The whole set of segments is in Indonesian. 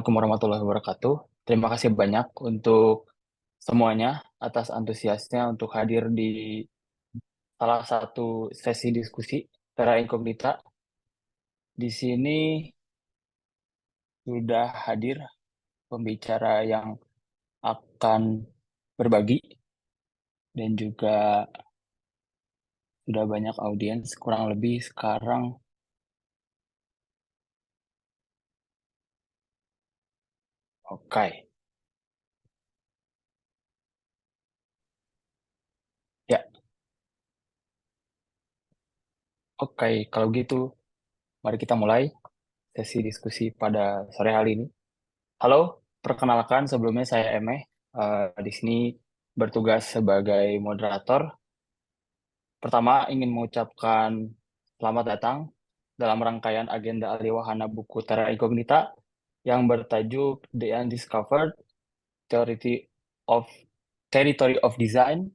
Assalamualaikum warahmatullahi wabarakatuh. Terima kasih banyak untuk semuanya atas antusiasnya untuk hadir di salah satu sesi diskusi Terra Incognita. Di sini sudah hadir pembicara yang akan berbagi dan juga sudah banyak audiens, kurang lebih sekarang. Oke, ya, oke. Kalau gitu, mari kita mulai sesi diskusi pada sore hari ini. Halo, perkenalkan sebelumnya saya Eme. Di sini bertugas sebagai moderator. Pertama, ingin mengucapkan selamat datang dalam rangkaian agenda Aliwahana buku Terra Incognita yang bertajuk The Undiscovered Theory of Territory of Design,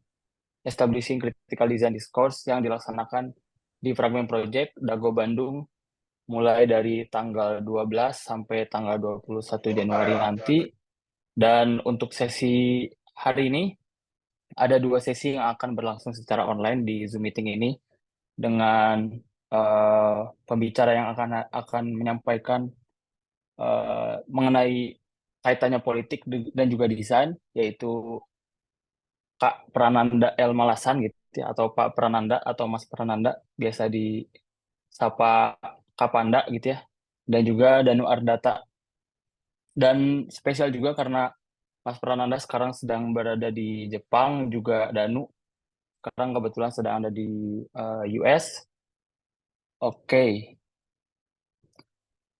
Establishing Critical Design Discourse yang dilaksanakan di Fragment Project Dago Bandung mulai dari tanggal 12 sampai tanggal 21 Januari nanti. Dan untuk sesi hari ini, ada dua sesi yang akan berlangsung secara online di Zoom meeting ini dengan pembicara yang akan menyampaikan mengenai kaitannya politik dan juga desain, yaitu Kak Prananda L. Malasan gitu ya, atau Pak Prananda atau Mas Prananda, biasa disapa Kapanda gitu ya, dan juga Danu Ardata. Dan spesial juga karena Mas Prananda sekarang sedang berada di Jepang, juga Danu sekarang kebetulan sedang ada di US. Oke,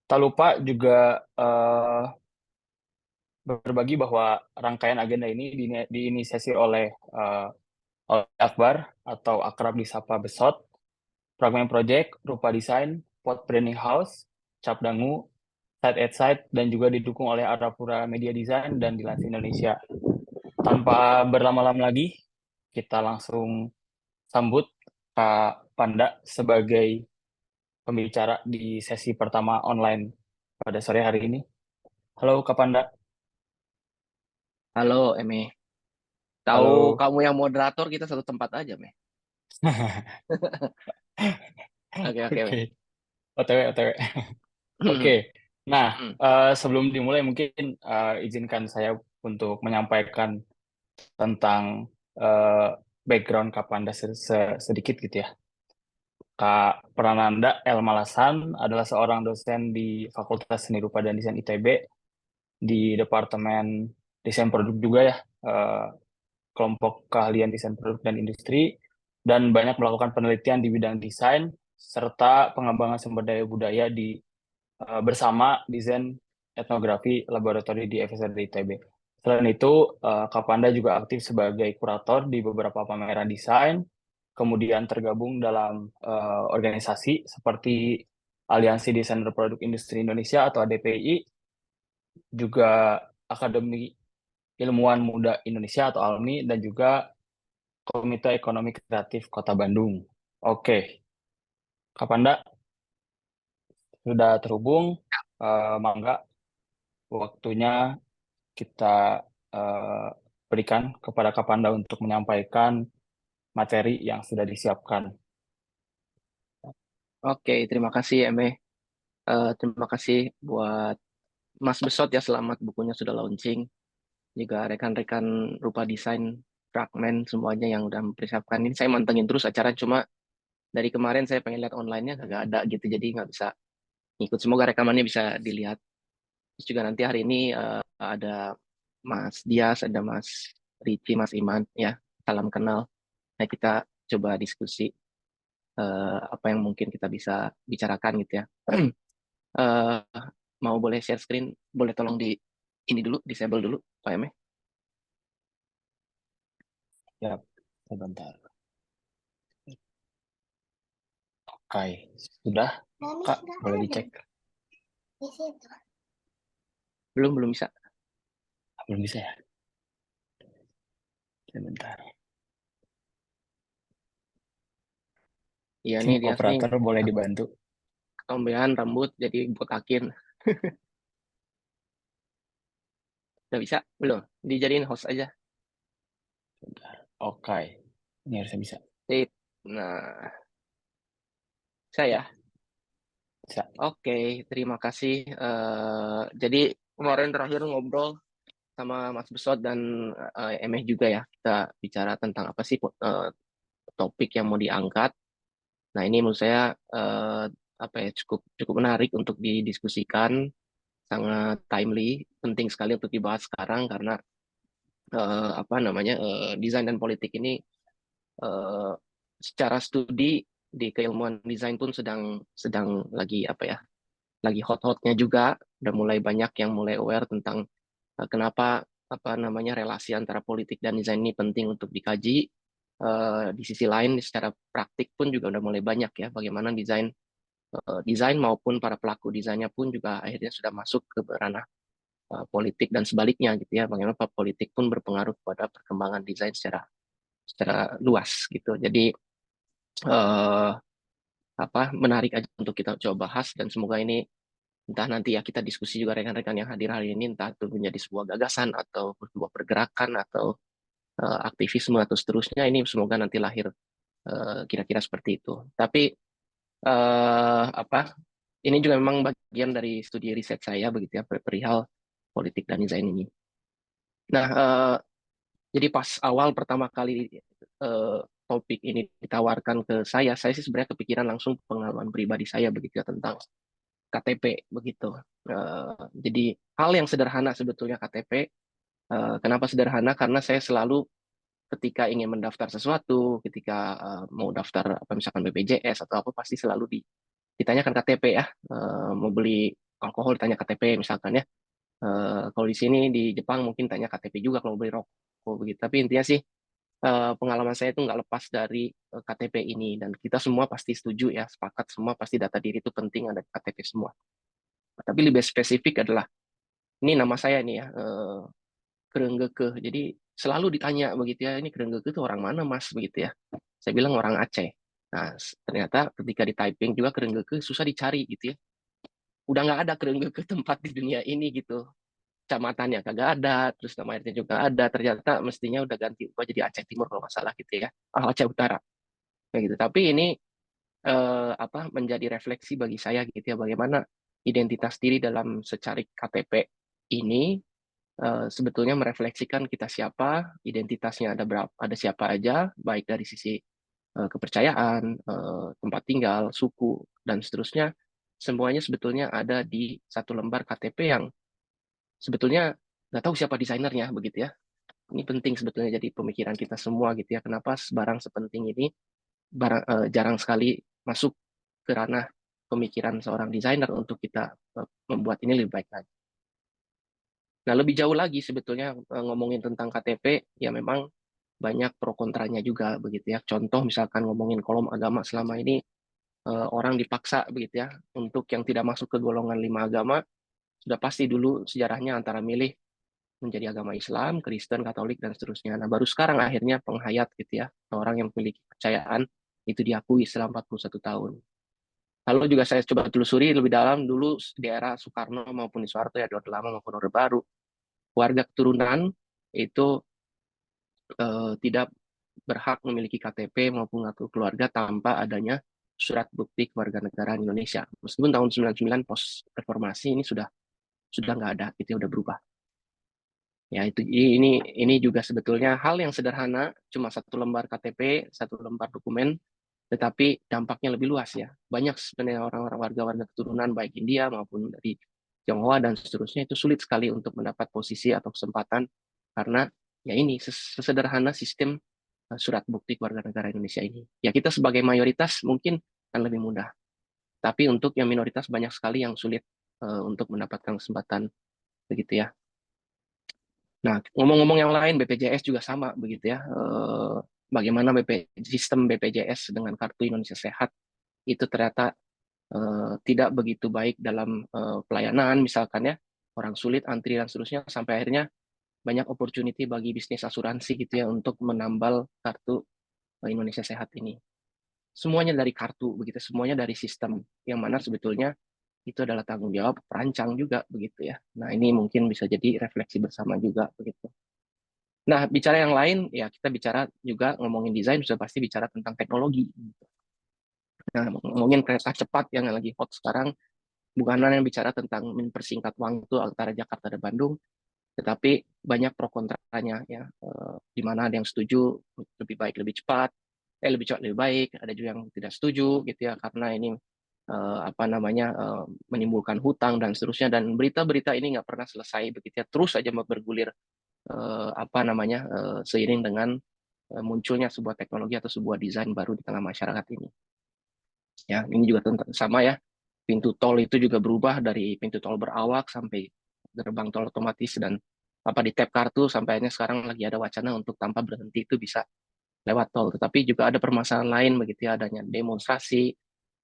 tak lupa juga berbagi bahwa rangkaian agenda ini diinisiasi oleh Akbar atau akrab disapa Besot, Fragment Project, Rupa Desain, Pot Branding House, Cap Dangu, Side at Side, dan juga didukung oleh Arapura Media Design dan Dilans Indonesia. Tanpa berlama-lama lagi, kita langsung sambut Kak Panda sebagai pembicara di sesi pertama online pada sore hari ini. Halo Kak Panda. Halo, Eme. Tahu Halo. kamu yang moderator, kita satu tempat aja, Me. Oke, oke, Me. Oke, OTW, OTW. Oke, nah sebelum dimulai mungkin izinkan saya untuk menyampaikan tentang eh, background Kak Panda sedikit gitu ya. Kak Prananda L. Malasan adalah seorang dosen di Fakultas Seni Rupa dan Desain ITB di Departemen Desain Produk juga ya, eh, kelompok keahlian desain produk dan industri, dan banyak melakukan penelitian di bidang desain serta pengembangan sumber daya budaya bersama desain etnografi laboratori di FSRD ITB. Selain itu, Kak Panda juga aktif sebagai kurator di beberapa pameran desain, kemudian tergabung dalam organisasi seperti Aliansi Desainer Produk Industri Indonesia atau ADPI, juga Akademi Ilmuwan Muda Indonesia atau ALMI, dan juga Komite Ekonomi Kreatif Kota Bandung. Oke, Kak Panda sudah terhubung. Mangga, waktunya kita eh, berikan kepada Kak Panda untuk menyampaikan materi yang sudah disiapkan. Oke, terima kasih, Eme. Terima kasih buat Mas Besot ya, selamat bukunya sudah launching. Juga rekan-rekan Rupa Desain, Fragment, semuanya yang udah mempersiapkan. Ini saya mantengin terus acara, cuma dari kemarin saya pengen lihat online-nya, nggak ada gitu, jadi nggak bisa ngikut. Semoga rekamannya bisa dilihat. Terus juga nanti hari ini ada Mas Dias, ada Mas Ricci, Mas Iman, ya, salam kenal. Nah, kita coba diskusi apa yang mungkin kita bisa bicarakan gitu ya. Eh, Mau boleh share screen, boleh tolong di ini dulu, disable dulu, Pak Eme. Ya, sebentar. Oke, sudah, Kak, boleh dicek. Belum, belum bisa. Belum bisa ya? Sebentar. Iya Tim nih dia nih operator boleh dibantu. ketombean rambut jadi botakin. Udah bisa? Belum? Dijadiin host aja. Oke, ini harusnya bisa. Sip. Nah, saya. Bisa. Oke, terima kasih. Jadi kemarin terakhir ngobrol sama Mas Besot dan Emeh juga ya. Kita bicara tentang apa sih topik yang mau diangkat. Nah, ini menurut saya apa ya cukup cukup menarik untuk didiskusikan, sangat timely, penting sekali untuk dibahas sekarang karena apa namanya desain dan politik ini eh, secara studi di keilmuan desain pun sedang sedang lagi apa ya lagi hot-hotnya juga, udah mulai banyak yang mulai aware tentang kenapa apa namanya relasi antara politik dan desain ini penting untuk dikaji. Di sisi lain secara praktik pun juga udah mulai banyak ya bagaimana desain maupun para pelaku desainnya pun juga akhirnya sudah masuk ke ranah politik dan sebaliknya gitu ya, bagaimana politik pun berpengaruh pada perkembangan desain secara secara luas gitu. Jadi eh, apa menarik aja untuk kita coba bahas dan semoga ini entah nanti ya kita diskusi juga rekan-rekan yang hadir hari ini entah itu menjadi sebuah gagasan atau sebuah pergerakan atau aktivisme atau seterusnya ini semoga nanti lahir kira-kira seperti itu. Tapi apa ini juga memang bagian dari studi riset saya begitu ya perihal politik dan desain ini. Nah, jadi pas awal pertama kali topik ini ditawarkan ke saya sih sebenarnya kepikiran langsung pengalaman pribadi saya begitu ya tentang KTP begitu. Jadi hal yang sederhana sebetulnya KTP. Kenapa sederhana? Karena saya selalu ketika ingin mendaftar sesuatu, ketika mau daftar apa misalkan BPJS atau apa pasti selalu ditanyakan KTP ya. Mau beli alkohol ditanya KTP misalkan ya. Kalau di sini di Jepang mungkin tanya KTP juga kalau beli rokok begitu. Tapi intinya sih pengalaman saya itu nggak lepas dari KTP ini dan kita semua pasti setuju ya, sepakat semua pasti data diri itu penting ada KTP semua. Tapi lebih spesifik adalah ini nama saya nih ya, Kerenggeke. Jadi selalu ditanya begitu ya, ini Kerenggeke itu orang mana Mas begitu ya. Saya bilang orang Aceh. Nah, ternyata ketika di typing juga Kerenggeke susah dicari gitu ya. Udah nggak ada Kerenggeke tempat di dunia ini gitu. Kecamatannya kagak ada, terus nama airnya juga ada. Ternyata mestinya udah ganti ubah jadi Aceh Timur kalau nggak salah gitu ya. Aceh Utara. Kayak gitu. Tapi ini apa menjadi refleksi bagi saya gitu ya bagaimana identitas diri dalam secarik KTP ini sebetulnya merefleksikan kita siapa, identitasnya ada berapa, ada siapa aja, baik dari sisi kepercayaan, tempat tinggal, suku dan seterusnya, semuanya sebetulnya ada di satu lembar KTP yang sebetulnya nggak tahu siapa desainernya begitu ya. Ini penting sebetulnya jadi pemikiran kita semua gitu ya. Kenapa barang sepenting ini jarang sekali masuk ke ranah pemikiran seorang desainer untuk kita membuat ini lebih baik lagi. Nah, lebih jauh lagi sebetulnya ngomongin tentang KTP, ya memang banyak pro kontranya juga begitu ya. Contoh misalkan ngomongin kolom agama selama ini orang dipaksa begitu ya untuk yang tidak masuk ke golongan 5 agama sudah pasti dulu sejarahnya antara milih menjadi agama Islam, Kristen, Katolik dan seterusnya. Nah, baru sekarang akhirnya penghayat gitu ya, orang yang memiliki kepercayaan itu diakui selama 41 tahun. Lalu juga saya coba telusuri lebih dalam dulu di era Soekarno maupun di Soeharto ya, di Orde Lama maupun Orde Baru, warga keturunan itu tidak berhak memiliki KTP maupun kartu keluarga tanpa adanya surat bukti kewarganegaraan Indonesia. Meskipun tahun 99 pos reformasi ini sudah nggak ada, itu udah berubah. Ya itu ini juga sebetulnya hal yang sederhana, cuma satu lembar KTP, satu lembar dokumen, tetapi dampaknya lebih luas ya. Banyak sebenarnya orang-orang warga-warga keturunan baik India maupun dari Tionghoa dan seterusnya itu sulit sekali untuk mendapat posisi atau kesempatan karena ya ini sesederhana sistem surat bukti kewarganegaraan Indonesia ini. Ya kita sebagai mayoritas mungkin akan lebih mudah, tapi untuk yang minoritas banyak sekali yang sulit untuk mendapatkan kesempatan begitu ya. Nah, ngomong-ngomong yang lain, BPJS juga sama begitu ya. Bagaimana sistem BPJS dengan Kartu Indonesia Sehat itu ternyata tidak begitu baik dalam pelayanan, misalkan ya, orang sulit antri dan seterusnya, sampai akhirnya banyak opportunity bagi bisnis asuransi gitu ya untuk menambal kartu Indonesia Sehat ini. Semuanya dari kartu begitu, semuanya dari sistem yang mana sebetulnya itu adalah tanggung jawab perancang juga begitu ya. Nah, ini mungkin bisa jadi refleksi bersama juga begitu. Nah, bicara yang lain ya kita bicara juga ngomongin desain sudah pasti bicara tentang teknologi. Nah, ngomongin kereta cepat yang lagi hot sekarang bukan hanya bicara tentang mempersingkat waktu antara Jakarta dan Bandung, tetapi banyak pro kontranya ya, di mana ada yang setuju lebih baik lebih cepat, lebih cepat lebih baik, ada juga yang tidak setuju gitu ya karena ini apa namanya menimbulkan hutang dan seterusnya, dan berita-berita ini nggak pernah selesai begitu ya, terus aja bergulir apa namanya seiring dengan munculnya sebuah teknologi atau sebuah desain baru di tengah masyarakat ini. Ya, ini juga sama ya. Pintu tol itu juga berubah dari pintu tol berawak sampai gerbang tol otomatis, dan apa di tap kartu sampai akhirnya sekarang lagi ada wacana untuk tanpa berhenti itu bisa lewat tol. Tetapi juga ada permasalahan lain begitu ya, adanya demonstrasi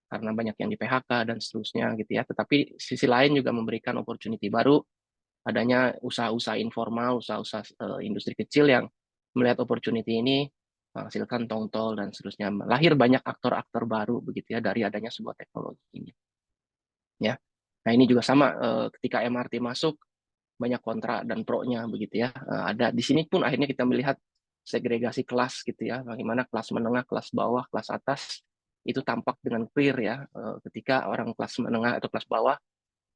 karena banyak yang di PHK dan seterusnya gitu ya. Tetapi sisi lain juga memberikan opportunity baru, adanya usaha-usaha informal, usaha-usaha industri kecil yang melihat opportunity ini menghasilkan tong-tol dan seterusnya. Lahir banyak aktor-aktor baru begitu ya dari adanya sebuah teknologi ini. Ya. Nah, ini juga sama ketika MRT masuk banyak kontra dan pro-nya begitu ya. Ada di sini pun akhirnya kita melihat segregasi kelas gitu ya. Bagaimana kelas menengah, kelas bawah, kelas atas itu tampak dengan clear ya ketika orang kelas menengah atau kelas bawah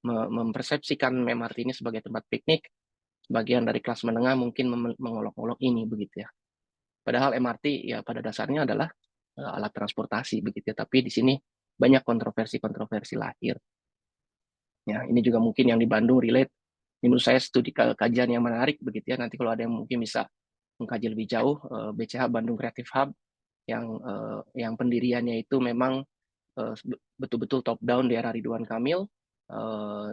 mempersepsikan MRT ini sebagai tempat piknik, bagian dari kelas menengah mungkin mengolok-olok ini begitu ya. Padahal MRT ya pada dasarnya adalah alat transportasi begitu ya. Tapi di sini banyak kontroversi-kontroversi lahir. Ya, ini juga mungkin yang di Bandung relate. Ini menurut saya studi kajian yang menarik begitu ya. Nanti kalau ada yang mungkin bisa mengkaji lebih jauh, BCH Bandung Creative Hub yang pendiriannya itu memang betul-betul top down di era Ridwan Kamil,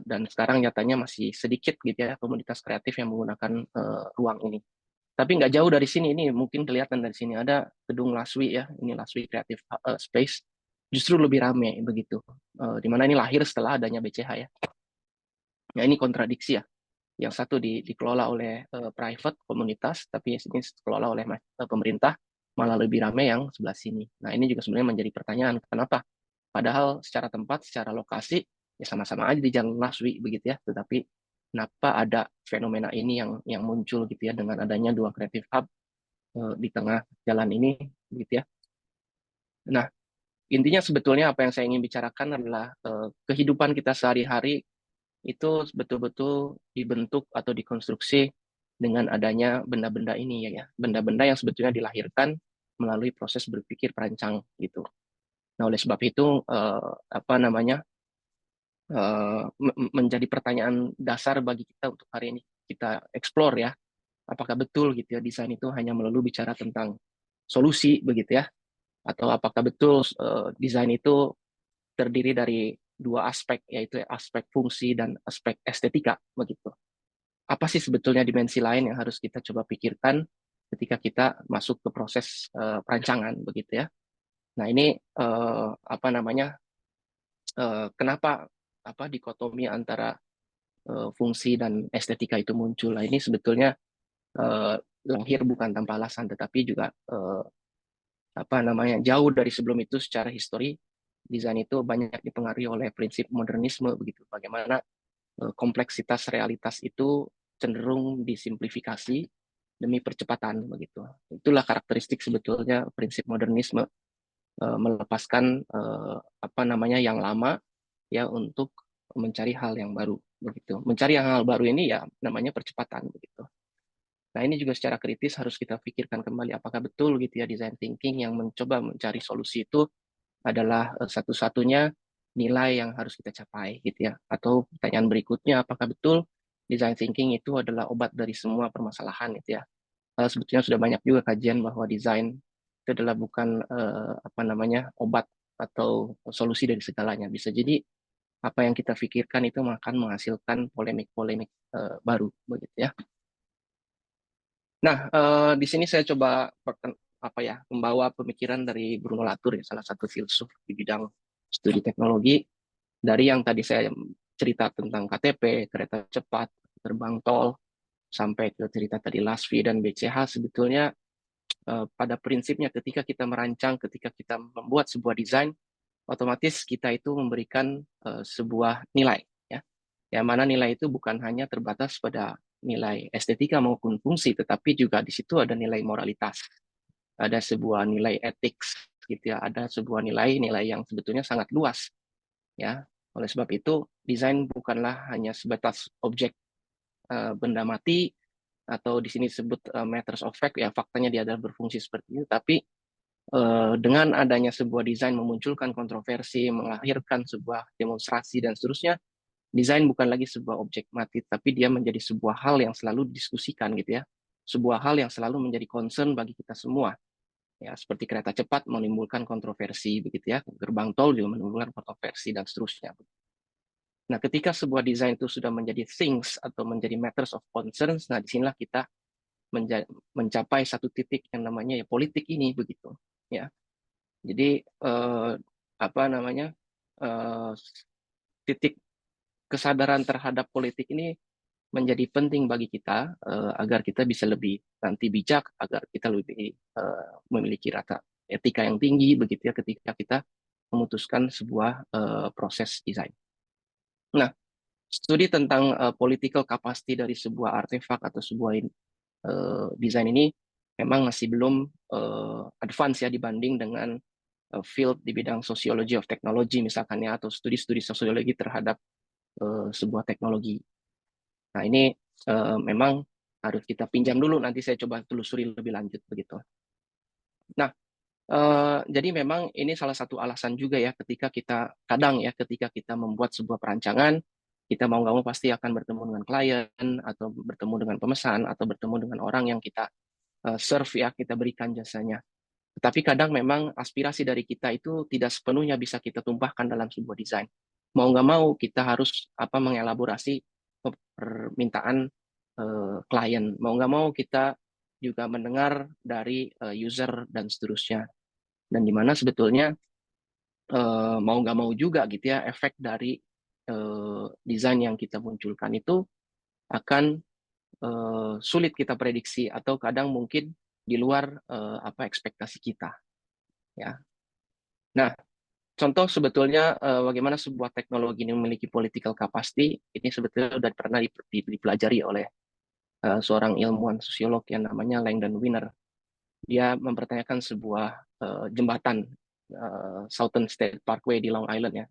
dan sekarang nyatanya masih sedikit gitu ya komunitas kreatif yang menggunakan ruang ini. Tapi nggak jauh dari sini, ini mungkin kelihatan dari sini ada gedung Laswi ya, ini Laswi Creative Space, justru lebih ramai begitu. Di mana ini lahir setelah adanya BCH ya. Ya, ini kontradiksi ya. Yang satu dikelola oleh private komunitas, tapi ini dikelola oleh pemerintah, malah lebih ramai yang sebelah sini. Nah, ini juga sebenarnya menjadi pertanyaan, kenapa? Padahal secara tempat, secara lokasi, ya sama-sama aja di Jalan Laswi begitu ya. Tetapi kenapa ada fenomena ini yang muncul gitu ya dengan adanya dua creative hub di tengah jalan ini gitu ya. Nah, intinya sebetulnya apa yang saya ingin bicarakan adalah kehidupan kita sehari-hari itu betul-betul dibentuk atau dikonstruksi dengan adanya benda-benda ini ya, benda-benda yang sebetulnya dilahirkan melalui proses berpikir perancang gitu. Nah, oleh sebab itu apa namanya menjadi pertanyaan dasar bagi kita untuk hari ini kita explore ya, apakah betul gitu ya desain itu hanya melulu bicara tentang solusi begitu ya, atau apakah betul desain itu terdiri dari dua aspek, yaitu aspek fungsi dan aspek estetika begitu. Apa sih sebetulnya dimensi lain yang harus kita coba pikirkan ketika kita masuk ke proses perancangan begitu ya. Nah, ini apa namanya kenapa apa dikotomi antara fungsi dan estetika itu muncul. Nah, ini sebetulnya lahir bukan tanpa alasan, tetapi juga apa namanya jauh dari sebelum itu secara histori desain itu banyak dipengaruhi oleh prinsip modernisme begitu. Bagaimana kompleksitas realitas itu cenderung disimplifikasi demi percepatan begitu. Itulah karakteristik sebetulnya prinsip modernisme, melepaskan apa namanya yang lama ya untuk mencari hal yang baru begitu. Mencari hal baru ini ya namanya percepatan begitu. Nah, ini juga secara kritis harus kita pikirkan kembali apakah betul gitu ya design thinking yang mencoba mencari solusi itu adalah satu-satunya nilai yang harus kita capai gitu ya. Atau pertanyaan berikutnya, apakah betul design thinking itu adalah obat dari semua permasalahan gitu ya. Sebetulnya sudah banyak juga kajian bahwa desain itu adalah bukan apa namanya obat atau solusi dari segalanya. Bisa jadi apa yang kita pikirkan itu akan menghasilkan polemik-polemik baru begitu ya. Nah, di sini saya coba apa ya membawa pemikiran dari Bruno Latour ya, salah satu filsuf di bidang studi teknologi, dari yang tadi saya cerita tentang KTP, kereta cepat, terbang tol, sampai ke cerita tadi LASVI dan BCH, sebetulnya pada prinsipnya ketika kita merancang, ketika kita membuat sebuah desain, otomatis kita itu memberikan sebuah nilai, ya. Yang mana nilai itu bukan hanya terbatas pada nilai estetika maupun fungsi, tetapi juga di situ ada nilai moralitas, ada sebuah nilai etik, gitu ya, ada sebuah nilai-nilai yang sebetulnya sangat luas, ya. Oleh sebab itu, desain bukanlah hanya sebatas objek benda mati, atau di sini disebut matters of fact, ya faktanya dia adalah berfungsi seperti itu, tapi dengan adanya sebuah desain memunculkan kontroversi, melahirkan sebuah demonstrasi dan seterusnya, desain bukan lagi sebuah objek mati, tapi dia menjadi sebuah hal yang selalu didiskusikan, gitu ya, sebuah hal yang selalu menjadi concern bagi kita semua, ya, seperti kereta cepat menimbulkan kontroversi, begitu ya, gerbang tol juga menimbulkan kontroversi dan seterusnya. Nah, ketika sebuah desain itu sudah menjadi things atau menjadi matters of concerns, nah disinilah kita mencapai satu titik yang namanya ya politik ini, begitu ya. Jadi apa namanya, eh, titik kesadaran terhadap politik ini menjadi penting bagi kita, agar kita bisa lebih nanti bijak, agar kita lebih memiliki rasa etika yang tinggi, begitu ya, ketika kita memutuskan sebuah proses desain. Nah, studi tentang political capacity dari sebuah artefak atau sebuah desain ini memang masih belum advance ya, dibanding dengan field di bidang sociology of technology misalkan ya, atau studi-studi sosiologi terhadap sebuah teknologi. Nah, ini memang harus kita pinjam dulu, nanti saya coba telusuri lebih lanjut, begitu. Nah, jadi memang ini salah satu alasan juga ya, ketika kita kadang ya, ketika kita membuat sebuah perancangan, kita mau nggak mau pasti akan bertemu dengan klien, atau bertemu dengan pemesan, atau bertemu dengan orang yang kita serve ya, kita berikan jasanya. Tetapi kadang memang aspirasi dari kita itu tidak sepenuhnya bisa kita tumpahkan dalam sebuah desain. Mau nggak mau kita harus mengelaborasi permintaan klien. Mau nggak mau kita juga mendengar dari user dan seterusnya. Dan di mana sebetulnya mau nggak mau juga, gitu ya, efek dari desain yang kita munculkan itu akan sulit kita prediksi, atau kadang mungkin di luar apa ekspektasi kita, ya. Nah, contoh sebetulnya bagaimana sebuah teknologi ini memiliki political capacity ini sebetulnya sudah pernah dipelajari oleh seorang ilmuwan sosiolog yang namanya Langdon Winner. Dia mempertanyakan sebuah jembatan Southern State Parkway di Long Island ya.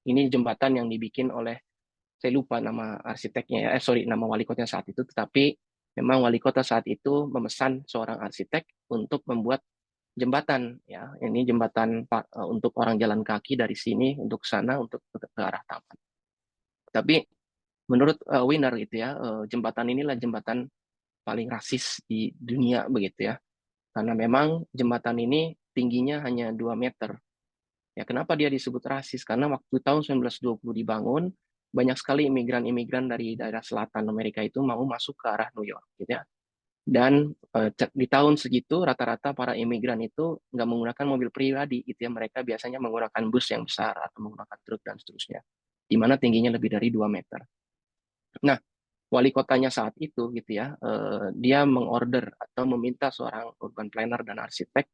Ini jembatan yang dibikin oleh, saya lupa nama arsiteknya ya, sorry, nama wali kotanya saat itu, tetapi memang wali kota saat itu memesan seorang arsitek untuk membuat jembatan ya. Ini jembatan untuk orang jalan kaki dari sini untuk sana, untuk ke arah taman. Tapi menurut Winner gitu ya, jembatan inilah jembatan paling rasis di dunia, begitu ya. Karena memang jembatan ini tingginya hanya 2 meter. Ya, kenapa dia disebut rasis? Karena waktu tahun 1920 dibangun, banyak sekali imigran-imigran dari daerah selatan Amerika itu mau masuk ke arah New York, gitu ya. Dan di tahun segitu rata-rata para imigran itu nggak menggunakan mobil pribadi, gitu ya. Mereka biasanya menggunakan bus yang besar atau menggunakan truk dan seterusnya, di mana tingginya lebih dari 2 meter. Nah, wali kotanya saat itu, gitu ya, dia mengorder atau meminta seorang urban planner dan arsitek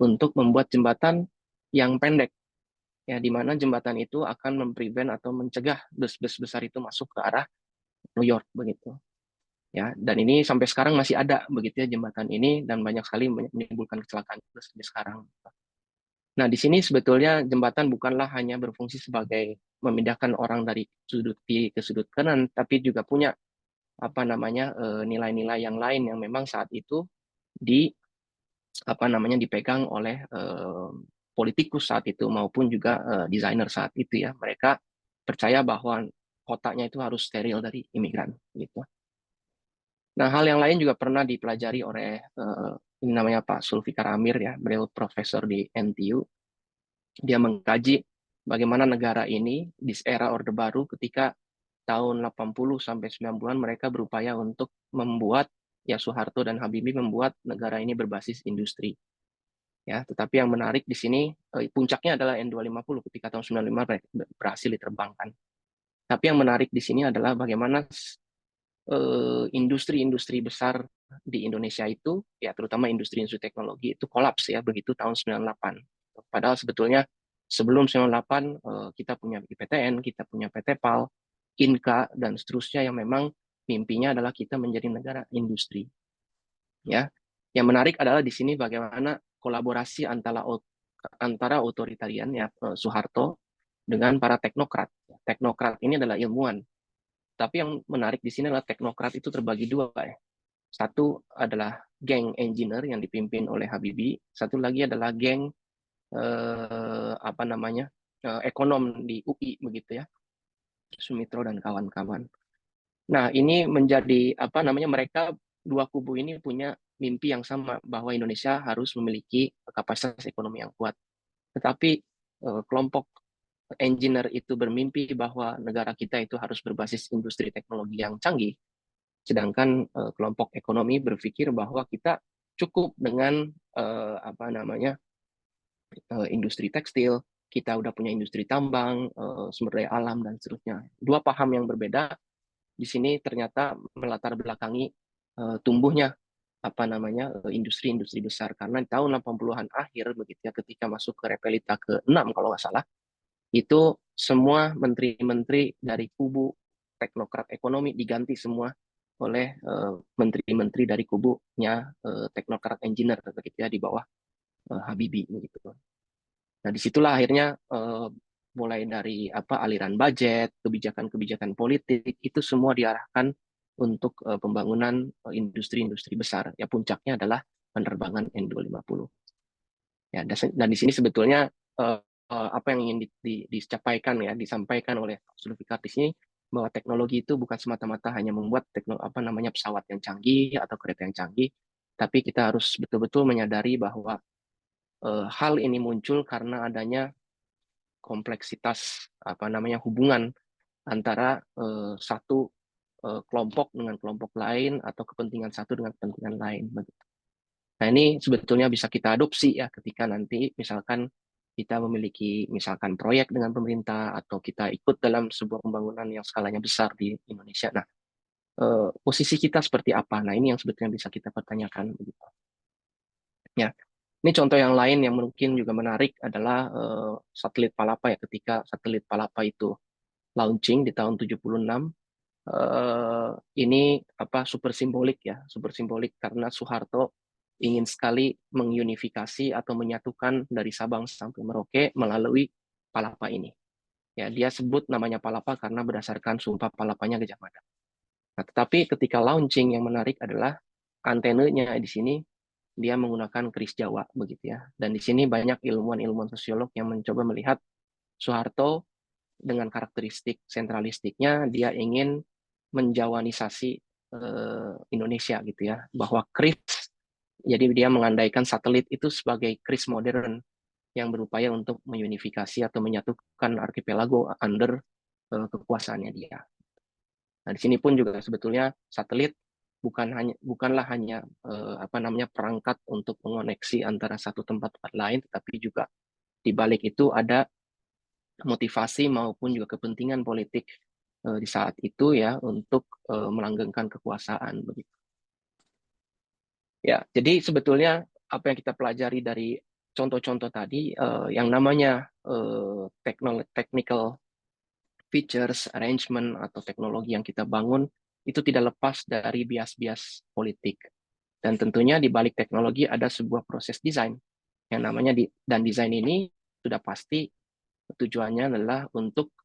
untuk membuat jembatan yang pendek, ya, di mana jembatan itu akan memprevent atau mencegah bus-bus besar itu masuk ke arah New York, begitu ya. Dan ini sampai sekarang masih ada, begitu ya, jembatan ini, dan banyak sekali menimbulkan kecelakaan sampai sekarang. Nah, di sini sebetulnya jembatan bukanlah hanya berfungsi sebagai memindahkan orang dari sudut kiri ke sudut kanan, tapi juga punya apa namanya nilai-nilai yang lain yang memang saat itu di apa namanya dipegang oleh politikus saat itu, maupun juga desainer saat itu ya. Mereka percaya bahwa kotanya itu harus steril dari imigran, gitu. Nah, hal yang lain juga pernah dipelajari oleh ini namanya Pak Sulfikar Amir ya, beliau profesor di NTU. Dia mengkaji bagaimana negara ini di era Orde Baru ketika tahun 80 sampai 90-an mereka berupaya untuk membuat, ya, Soeharto dan Habibie membuat negara ini berbasis industri. Ya, tetapi yang menarik di sini puncaknya adalah N250 ketika tahun 95 berhasil diterbangkan. Tapi yang menarik di sini adalah bagaimana industri-industri besar di Indonesia itu, ya terutama industri-industri teknologi itu kolaps ya begitu tahun 98. Padahal sebetulnya Sebelum 98 kita punya IPTN, kita punya PT PAL, Inka dan seterusnya yang memang mimpinya adalah kita menjadi negara industri. Ya, yang menarik adalah di sini bagaimana kolaborasi antara otoritarian ya Soeharto dengan para teknokrat. Teknokrat ini adalah ilmuwan. Tapi yang menarik di sini adalah teknokrat itu terbagi dua ya. Satu adalah geng engineer yang dipimpin oleh Habibie, satu lagi adalah geng ekonom di UI begitu ya, Sumitro dan kawan-kawan. Nah, ini menjadi mereka dua kubu ini punya mimpi yang sama bahwa Indonesia harus memiliki kapasitas ekonomi yang kuat. Tetapi kelompok engineer itu bermimpi bahwa negara kita itu harus berbasis industri teknologi yang canggih, sedangkan kelompok ekonomi berpikir bahwa kita cukup dengan industri tekstil, kita udah punya industri tambang, sumber daya alam dan seterusnya. Dua paham yang berbeda di sini ternyata melatar belakangi tumbuhnya industri-industri besar karena di tahun 80-an akhir begitu ya ketika masuk ke Repelita ke-6 kalau nggak salah itu semua menteri-menteri dari kubu teknokrat ekonomi diganti semua oleh menteri-menteri dari kubunya teknokrat engineer begitu ya di bawah Habibie begitu. Nah, disitulah akhirnya mulai dari aliran budget, kebijakan-kebijakan politik itu semua diarahkan untuk pembangunan industri-industri besar. Ya puncaknya adalah penerbangan N250. Ya, dan di sini sebetulnya apa yang ingin disampaikan oleh Zulfikar di sini bahwa teknologi itu bukan semata-mata hanya membuat pesawat yang canggih atau kereta yang canggih, tapi kita harus betul-betul menyadari bahwa hal ini muncul karena adanya kompleksitas hubungan antara satu kelompok dengan kelompok lain atau kepentingan satu dengan kepentingan lain. Nah, ini sebetulnya bisa kita adopsi ya ketika nanti misalkan kita memiliki misalkan proyek dengan pemerintah atau kita ikut dalam sebuah pembangunan yang skalanya besar di Indonesia. Nah, posisi kita seperti apa? Nah, ini yang sebetulnya bisa kita pertanyakan. Ya, ini contoh yang lain yang mungkin juga menarik adalah satelit Palapa ya. Ketika satelit Palapa itu launching di tahun 76, ini super simbolik ya, super simbolik karena Soeharto ingin sekali mengunifikasi atau menyatukan dari Sabang sampai Merauke melalui Palapa ini. Ya, dia sebut namanya Palapa karena berdasarkan sumpah Palapanya Gajah Mada. Nah, tetapi ketika launching yang menarik adalah antenanya di sini dia menggunakan keris Jawa begitu ya. Dan di sini banyak ilmuwan-ilmuwan sosiolog yang mencoba melihat Soeharto dengan karakteristik sentralistiknya dia ingin menjawanisasi Indonesia gitu ya, bahwa keris jadi dia mengandaikan satelit itu sebagai keris modern yang berupaya untuk meunifikasi atau menyatukan arkipelago under kekuasaannya dia. Nah, di sini pun juga sebetulnya satelit bukanlah hanya perangkat untuk mengoneksi antara satu tempat lain, tetapi juga di balik itu ada motivasi maupun juga kepentingan politik di saat itu ya untuk melanggengkan kekuasaan begitu. Ya, jadi sebetulnya apa yang kita pelajari dari contoh-contoh tadi yang namanya technical features, arrangement atau teknologi yang kita bangun itu tidak lepas dari bias-bias politik. Dan tentunya di balik teknologi ada sebuah proses desain yang namanya dan desain ini sudah pasti tujuannya adalah untuk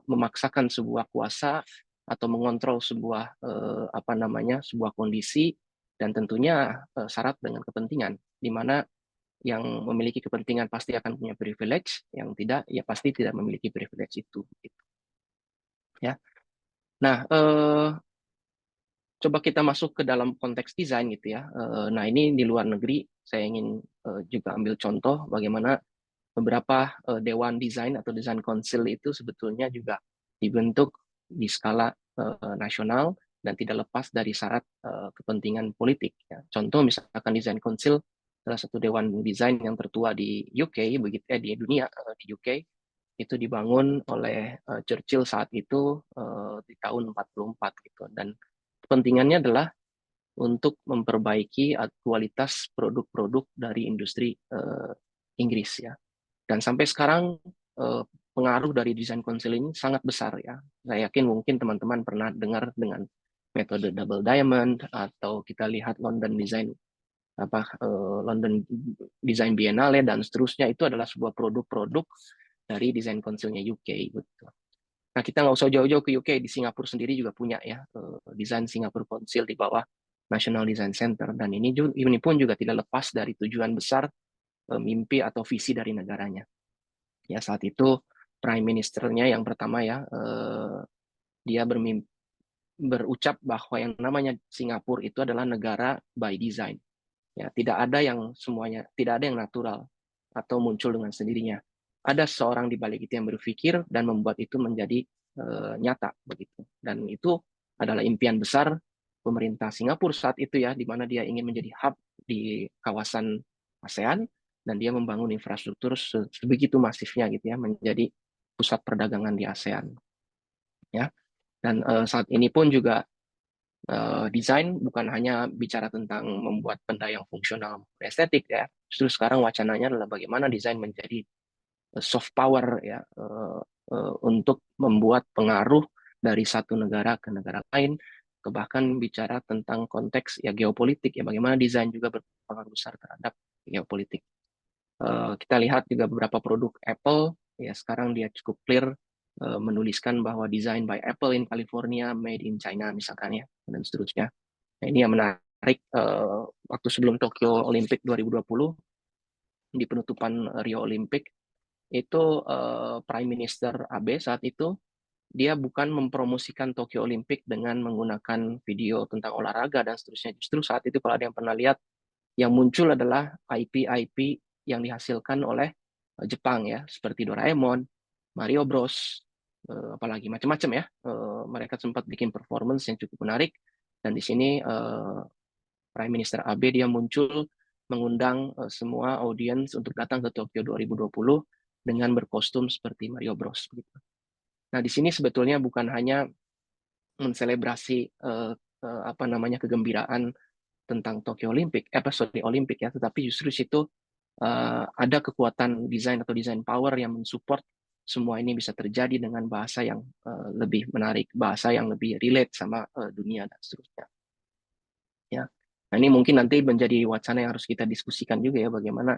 memaksakan sebuah kuasa atau mengontrol sebuah sebuah kondisi dan tentunya syarat dengan kepentingan di mana yang memiliki kepentingan pasti akan punya privilege, yang tidak ya pasti tidak memiliki privilege itu gitu. Ya. Nah, coba kita masuk ke dalam konteks desain gitu ya. Nah, ini di luar negeri saya ingin juga ambil contoh bagaimana beberapa dewan desain atau desain council itu sebetulnya juga dibentuk di skala nasional dan tidak lepas dari syarat kepentingan politik. Ya. Contoh misalkan desain council salah satu dewan desain yang tertua di UK begitu di dunia di UK itu dibangun oleh Churchill saat itu di tahun 44 gitu dan kepentingannya adalah untuk memperbaiki kualitas produk-produk dari industri Inggris ya. Dan sampai sekarang pengaruh dari desain council ini sangat besar ya. Saya yakin mungkin teman-teman pernah dengar dengan metode double diamond, atau kita lihat London Design Biennale dan seterusnya, itu adalah sebuah produk-produk dari desain councilnya UK gitu. Nah, kita nggak usah jauh-jauh ke UK, di Singapura sendiri juga punya ya desain Singapore Council di bawah National Design Center, dan ini pun juga tidak lepas dari tujuan besar, mimpi atau visi dari negaranya. Ya, saat itu Prime Ministernya yang pertama ya, dia berucap bahwa yang namanya Singapura itu adalah negara by design. Ya, tidak ada yang semuanya, tidak ada yang natural atau muncul dengan sendirinya. Ada seorang di balik itu yang berpikir dan membuat itu menjadi nyata begitu. Dan itu adalah impian besar pemerintah Singapura saat itu ya, di mana dia ingin menjadi hub di kawasan ASEAN, dan dia membangun infrastruktur sebegitu masifnya gitu ya, menjadi pusat perdagangan di ASEAN ya. Dan saat ini pun juga desain bukan hanya bicara tentang membuat benda yang fungsional estetik ya. Justru sekarang wacananya adalah bagaimana desain menjadi soft power ya, untuk membuat pengaruh dari satu negara ke negara lain, ke bahkan bicara tentang konteks ya geopolitik ya, bagaimana desain juga berpengaruh besar terhadap geopolitik. Kita lihat juga beberapa produk Apple ya, sekarang dia cukup clear menuliskan bahwa design by Apple in California, made in China misalkan ya, dan seterusnya. Nah, ini yang menarik, waktu sebelum Tokyo Olympic 2020, di penutupan Rio Olympic, itu Prime Minister Abe saat itu, dia bukan mempromosikan Tokyo Olympic dengan menggunakan video tentang olahraga dan seterusnya. Justru saat itu kalau ada yang pernah lihat, yang muncul adalah IP-IP yang dihasilkan oleh Jepang ya, seperti Doraemon, Mario Bros, apalagi macam-macam ya. Mereka sempat bikin performance yang cukup menarik, dan di sini Prime Minister Abe dia muncul mengundang semua audiens untuk datang ke Tokyo 2020 dengan berkostum seperti Mario Bros. Gitu. Nah, di sini sebetulnya bukan hanya menselebrasi kegembiraan tentang Tokyo Olympic, Olympic ya, tetapi justru situ ada kekuatan desain atau desain power yang mensupport semua ini bisa terjadi dengan bahasa yang lebih menarik, bahasa yang lebih relate sama dunia dan seterusnya. Ya, nah ini mungkin nanti menjadi wacana yang harus kita diskusikan juga ya, bagaimana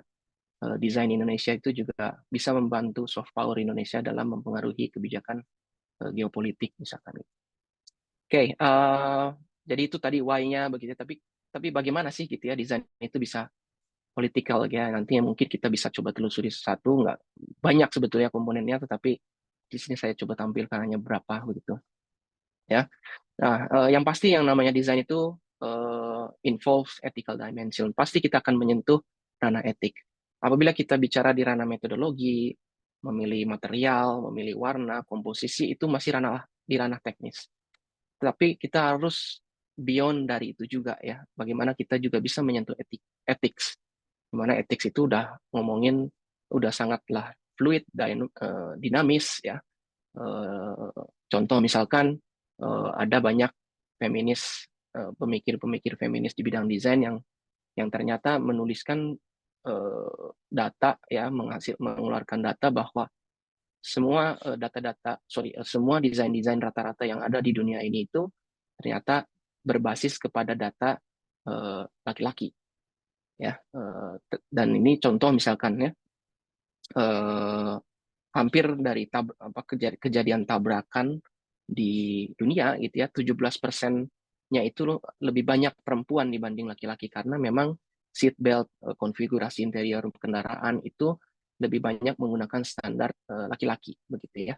desain Indonesia itu juga bisa membantu soft power Indonesia dalam mempengaruhi kebijakan geopolitik misalkan. Oke, jadi itu tadi why-nya begitu. Tapi bagaimana sih gitu ya desain itu bisa political ya? Nanti mungkin kita bisa coba telusuri satu, nggak banyak sebetulnya komponennya, tetapi di sini saya coba tampilkan hanya berapa begitu ya. Nah, yang pasti yang namanya desain itu involves ethical dimension. Pasti kita akan menyentuh ranah etik. Apabila kita bicara di ranah metodologi, memilih material, memilih warna, komposisi, itu masih di ranah teknis. Tapi kita harus beyond dari itu juga ya. Bagaimana kita juga bisa menyentuh ethics. Dimana ethics itu udah ngomongin, udah sangatlah fluid, dinamis ya. Contoh misalkan ada banyak feminis, pemikir-pemikir feminis di bidang desain yang ternyata menuliskan data ya, mengeluarkan data bahwa semua semua desain-desain rata-rata yang ada di dunia ini itu ternyata berbasis kepada data laki-laki ya. Dan ini contoh misalkan ya, hampir dari kejadian tabrakan di dunia gitu ya, 17%-nya itu lebih banyak perempuan dibanding laki-laki, karena memang seat belt, konfigurasi interior kendaraan itu lebih banyak menggunakan standar laki-laki begitu ya.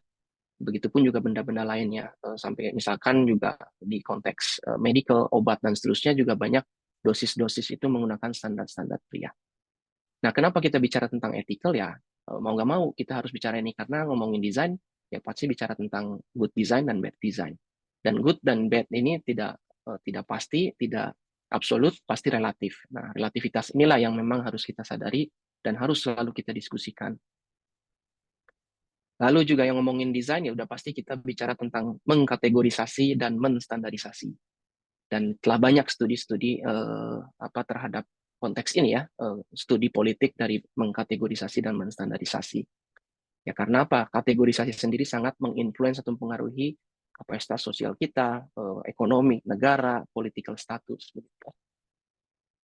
Begitupun juga benda-benda lainnya, sampai misalkan juga di konteks medical, obat dan seterusnya juga banyak dosis-dosis itu menggunakan standar-standar pria. Nah, kenapa kita bicara tentang ethical ya? Mau nggak mau kita harus bicara ini, karena ngomongin desain ya pasti bicara tentang good design dan bad design. Dan good dan bad ini tidak pasti, tidak absolut, pasti relatif. Nah, relativitas inilah yang memang harus kita sadari dan harus selalu kita diskusikan. Lalu juga yang ngomongin desain ya udah pasti kita bicara tentang mengkategorisasi dan menstandarisasi. Dan telah banyak studi-studi terhadap konteks ini ya, studi politik dari mengkategorisasi dan menstandarisasi. Ya karena apa? Kategorisasi sendiri sangat menginfluence atau mempengaruhi kapasitas sosial kita, ekonomi, negara, political status. Begitu.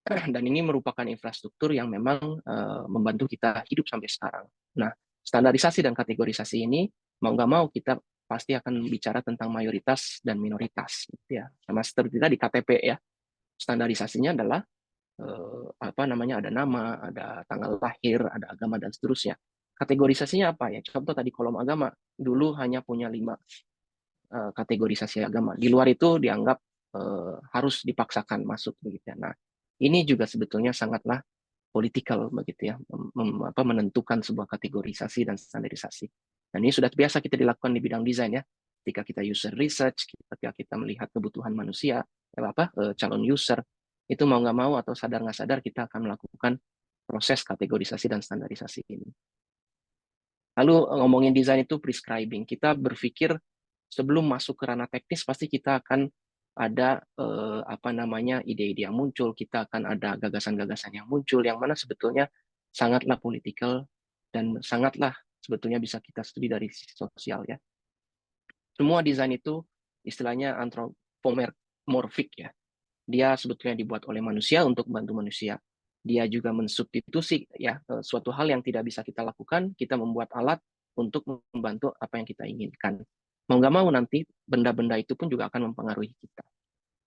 Dan ini merupakan infrastruktur yang memang membantu kita hidup sampai sekarang. Nah, standarisasi dan kategorisasi ini mau nggak mau kita pasti akan bicara tentang mayoritas dan minoritas, gitu ya. Sama seperti tadi KTP ya, standarisasinya adalah apa namanya, ada nama, ada tanggal lahir, ada agama dan seterusnya. Kategorisasinya apa ya? Contoh tadi kolom agama dulu hanya punya 5 kategorisasi agama. Di luar itu dianggap harus dipaksakan masuk begitu ya. Nah, ini juga sebetulnya sangatlah politikal begitu ya, menentukan sebuah kategorisasi dan standarisasi. Dan ini sudah biasa kita dilakukan di bidang desain ya. Ketika kita user research, ketika kita melihat kebutuhan manusia, calon user, itu mau nggak mau atau sadar nggak sadar kita akan melakukan proses kategorisasi dan standarisasi ini. Lalu ngomongin desain itu prescribing, kita berpikir sebelum masuk ke ranah teknis pasti kita akan ada apa namanya, ide-ide yang muncul, kita akan ada gagasan-gagasan yang muncul yang mana sebetulnya sangatlah politikal dan sangatlah sebetulnya bisa kita studi dari sisi sosial ya. Semua desain itu istilahnya anthropomorphic ya. Dia sebetulnya dibuat oleh manusia untuk membantu manusia. Dia juga mensubstitusi ya suatu hal yang tidak bisa kita lakukan, kita membuat alat untuk membantu apa yang kita inginkan. Mau nggak mau nanti benda-benda itu pun juga akan mempengaruhi kita.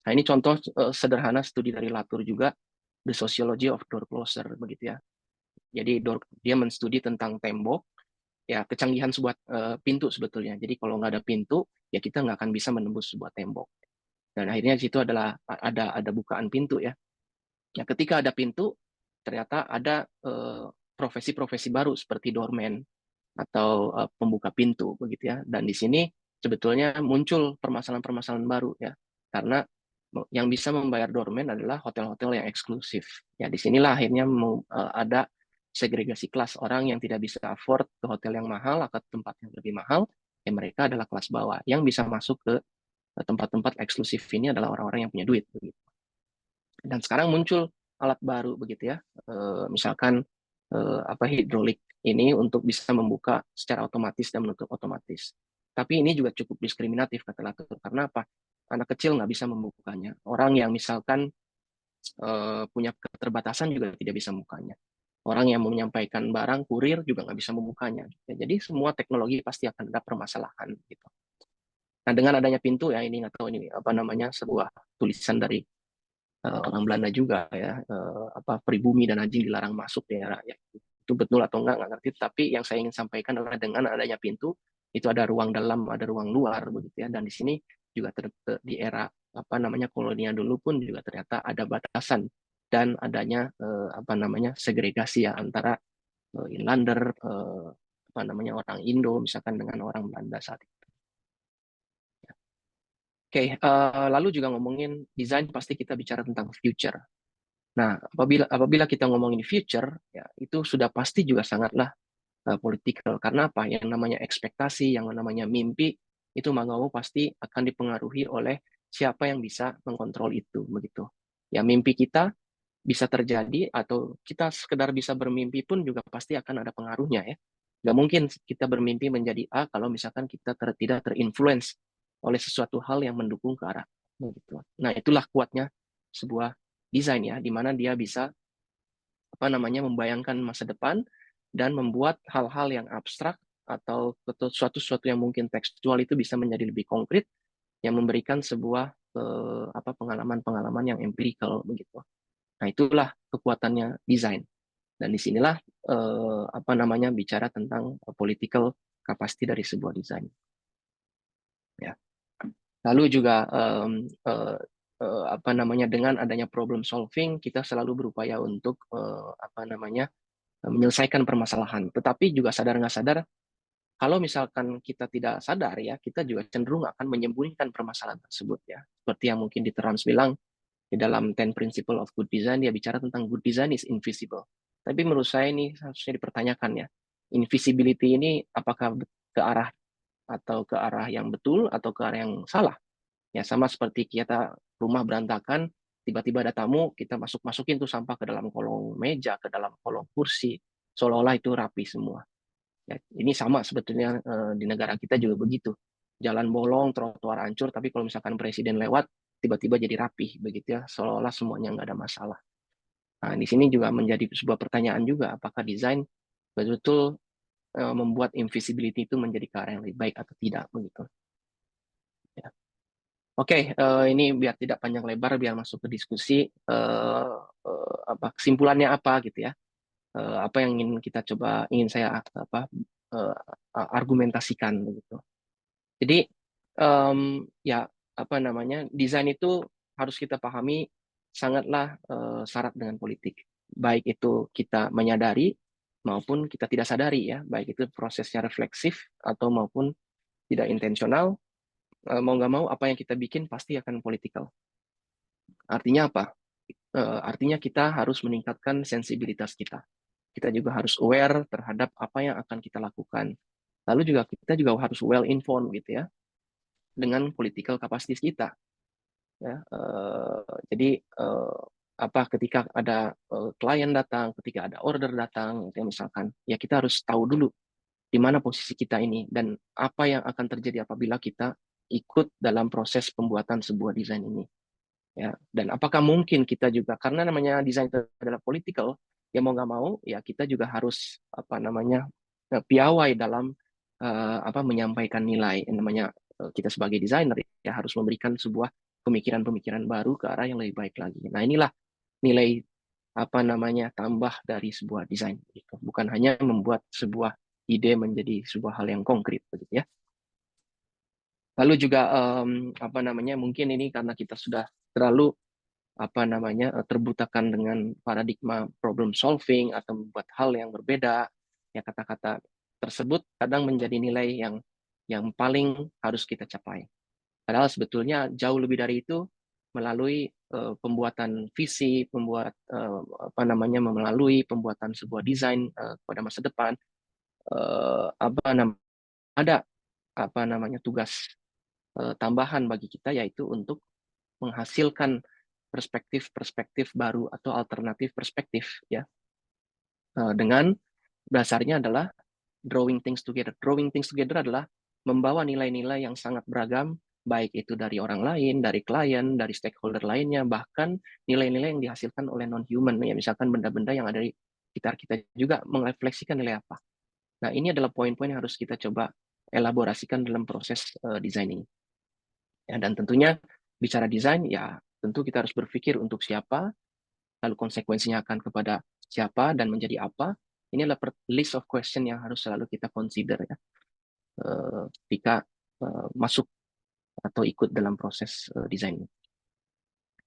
Nah ini contoh sederhana studi dari Latour juga, The Sociology of Door Closer begitu ya. Jadi dia menstudi tentang tembok, ya kecanggihan sebuah pintu sebetulnya. Jadi kalau nggak ada pintu, ya kita nggak akan bisa menembus sebuah tembok. Dan akhirnya di situ adalah ada bukaan pintu ya. Ya ketika ada pintu, ternyata ada profesi-profesi baru seperti doorman atau pembuka pintu begitu ya. Dan di sini sebetulnya muncul permasalahan-permasalahan baru ya. Karena yang bisa membayar doorman adalah hotel-hotel yang eksklusif. Ya disinilah akhirnya ada segregasi kelas, orang yang tidak bisa afford ke hotel yang mahal atau tempat yang lebih mahal, ya mereka adalah kelas bawah. Yang bisa masuk ke tempat-tempat eksklusif ini adalah orang-orang yang punya duit begitu. Dan sekarang muncul alat baru begitu ya, misalkan hidrolik ini untuk bisa membuka secara otomatis dan menutup otomatis. Tapi ini juga cukup diskriminatif kata Latour, karena apa? Anak kecil nggak bisa membukanya. Orang yang misalkan punya keterbatasan juga tidak bisa membukanya. Orang yang mau menyampaikan barang, kurir juga nggak bisa membukanya. Jadi semua teknologi pasti akan ada permasalahan gitu. Nah dengan adanya pintu ya, ini nggak tahu ini apa namanya, sebuah tulisan dari orang Belanda juga ya, pribumi dan anjing dilarang masuk daerah ya. Itu betul atau enggak ngerti, tapi yang saya ingin sampaikan adalah dengan adanya pintu itu ada ruang dalam, ada ruang luar begitu ya. Dan di sini juga di era apa namanya kolonial dulu pun juga ternyata ada batasan dan adanya segregasi ya antara inlander, orang Indo misalkan dengan orang Belanda saat itu. Oke, lalu juga ngomongin desain pasti kita bicara tentang future. Nah, apabila kita ngomongin future, ya itu sudah pasti juga sangatlah politikal. Karena apa? Yang namanya ekspektasi, yang namanya mimpi, itu mau pasti akan dipengaruhi oleh siapa yang bisa mengkontrol itu, begitu. Ya mimpi kita bisa terjadi atau kita sekedar bisa bermimpi pun juga pasti akan ada pengaruhnya ya. Nggak mungkin kita bermimpi menjadi A kalau misalkan kita tidak terinfluence oleh sesuatu hal yang mendukung ke arah begitu. Nah, itulah kuatnya sebuah desain ya, di mana dia bisa membayangkan masa depan dan membuat hal-hal yang abstrak atau sesuatu yang mungkin tekstual itu bisa menjadi lebih konkret, yang memberikan sebuah pengalaman-pengalaman yang empirikal begitu. Nah, itulah kekuatannya desain. Dan disinilah bicara tentang political capacity dari sebuah desain. Ya. Lalu juga dengan adanya problem solving, kita selalu berupaya untuk menyelesaikan permasalahan. Tetapi juga sadar nggak sadar, kalau misalkan kita tidak sadar ya, kita juga cenderung akan menyembunyikan permasalahan tersebut ya. Seperti yang mungkin Dieter Rams bilang, di dalam 10 Principle of Good Design, dia bicara tentang good design is invisible. Tapi menurut saya ini harusnya dipertanyakan ya. Invisibility ini apakah ke arah yang betul atau ke arah yang salah? Ya sama seperti kita rumah berantakan, tiba-tiba ada tamu, kita masukin tuh sampah ke dalam kolong meja, ke dalam kolong kursi, seolah-olah itu rapi semua. Ya, ini sama sebetulnya di negara kita juga begitu. Jalan bolong, trotoar hancur, tapi kalau misalkan presiden lewat, tiba-tiba jadi rapi, begitu ya, seolah-olah semuanya nggak ada masalah. Nah, di sini juga menjadi sebuah pertanyaan juga, apakah desain betul-betul membuat invisibility itu menjadi ke arah yang lebih baik atau tidak, begitu. Ya. Oke, ini biar tidak panjang lebar, biar masuk ke diskusi, apa kesimpulannya apa gitu ya. Apa yang ingin saya uh, argumentasikan begitu. Jadi ya apa namanya, desain itu harus kita pahami sangatlah syarat dengan politik. Baik itu kita menyadari maupun kita tidak sadari ya, baik itu prosesnya refleksif atau maupun tidak intensional, mau nggak mau apa yang kita bikin pasti akan politikal. Artinya apa? Artinya kita harus meningkatkan sensibilitas kita. Kita juga harus aware terhadap apa yang akan kita lakukan. Lalu juga kita juga harus well informed gitu ya dengan political capacity kita. Ya, jadi apa ketika ada klien datang, ketika ada order datang, gitu ya, misalkan, ya kita harus tahu dulu di mana posisi kita ini dan apa yang akan terjadi apabila kita ikut dalam proses pembuatan sebuah desain ini. Ya, dan apakah mungkin kita juga, karena namanya desain itu adalah political, ya mau nggak mau ya kita juga harus apa namanya piawai dalam apa menyampaikan nilai. Yang namanya kita sebagai desainer ya harus memberikan sebuah pemikiran-pemikiran baru ke arah yang lebih baik lagi. Nah, inilah nilai apa namanya tambah dari sebuah desain gitu. Bukan hanya membuat sebuah ide menjadi sebuah hal yang konkret begitu ya. Lalu juga apa namanya, mungkin ini karena kita sudah terlalu apa namanya terbutakan dengan paradigma problem solving atau membuat hal yang berbeda, ya kata-kata tersebut kadang menjadi nilai yang paling harus kita capai. Padahal sebetulnya jauh lebih dari itu, melalui pembuatan visi, apa namanya, melalui pembuatan sebuah desain pada masa depan, apa namanya, ada apa namanya tugas tambahan bagi kita, yaitu untuk menghasilkan perspektif-perspektif baru atau alternatif perspektif ya, dengan dasarnya adalah drawing things together. Drawing things together adalah membawa nilai-nilai yang sangat beragam, baik itu dari orang lain, dari klien, dari stakeholder lainnya, bahkan nilai-nilai yang dihasilkan oleh non-human, ya misalkan benda-benda yang ada di sekitar kita juga merefleksikan nilai apa. Nah, ini adalah poin-poin yang harus kita coba elaborasikan dalam proses desain ini. Ya, dan tentunya bicara desain, ya tentu kita harus berpikir untuk siapa, lalu konsekuensinya akan kepada siapa dan menjadi apa. Ini adalah list of question yang harus selalu kita consider ya, ketika masuk atau ikut dalam proses desain.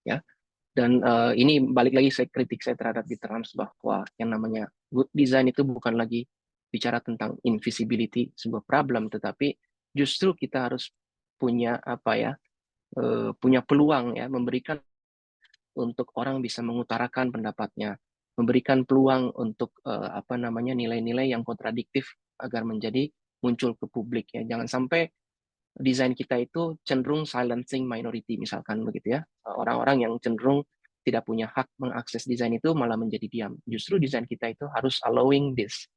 Ya, dan ini balik lagi kritik saya terhadap di terms bahwa yang namanya good design itu bukan lagi bicara tentang invisibility sebuah problem, tetapi justru kita harus punya apa ya, punya peluang ya, memberikan untuk orang bisa mengutarakan pendapatnya, memberikan peluang untuk apa namanya nilai-nilai yang kontradiktif agar menjadi muncul ke publik ya. Jangan sampai desain kita itu cenderung silencing minority misalkan begitu ya. Orang-orang yang cenderung tidak punya hak mengakses desain itu malah menjadi diam. Justru desain kita itu harus allowing this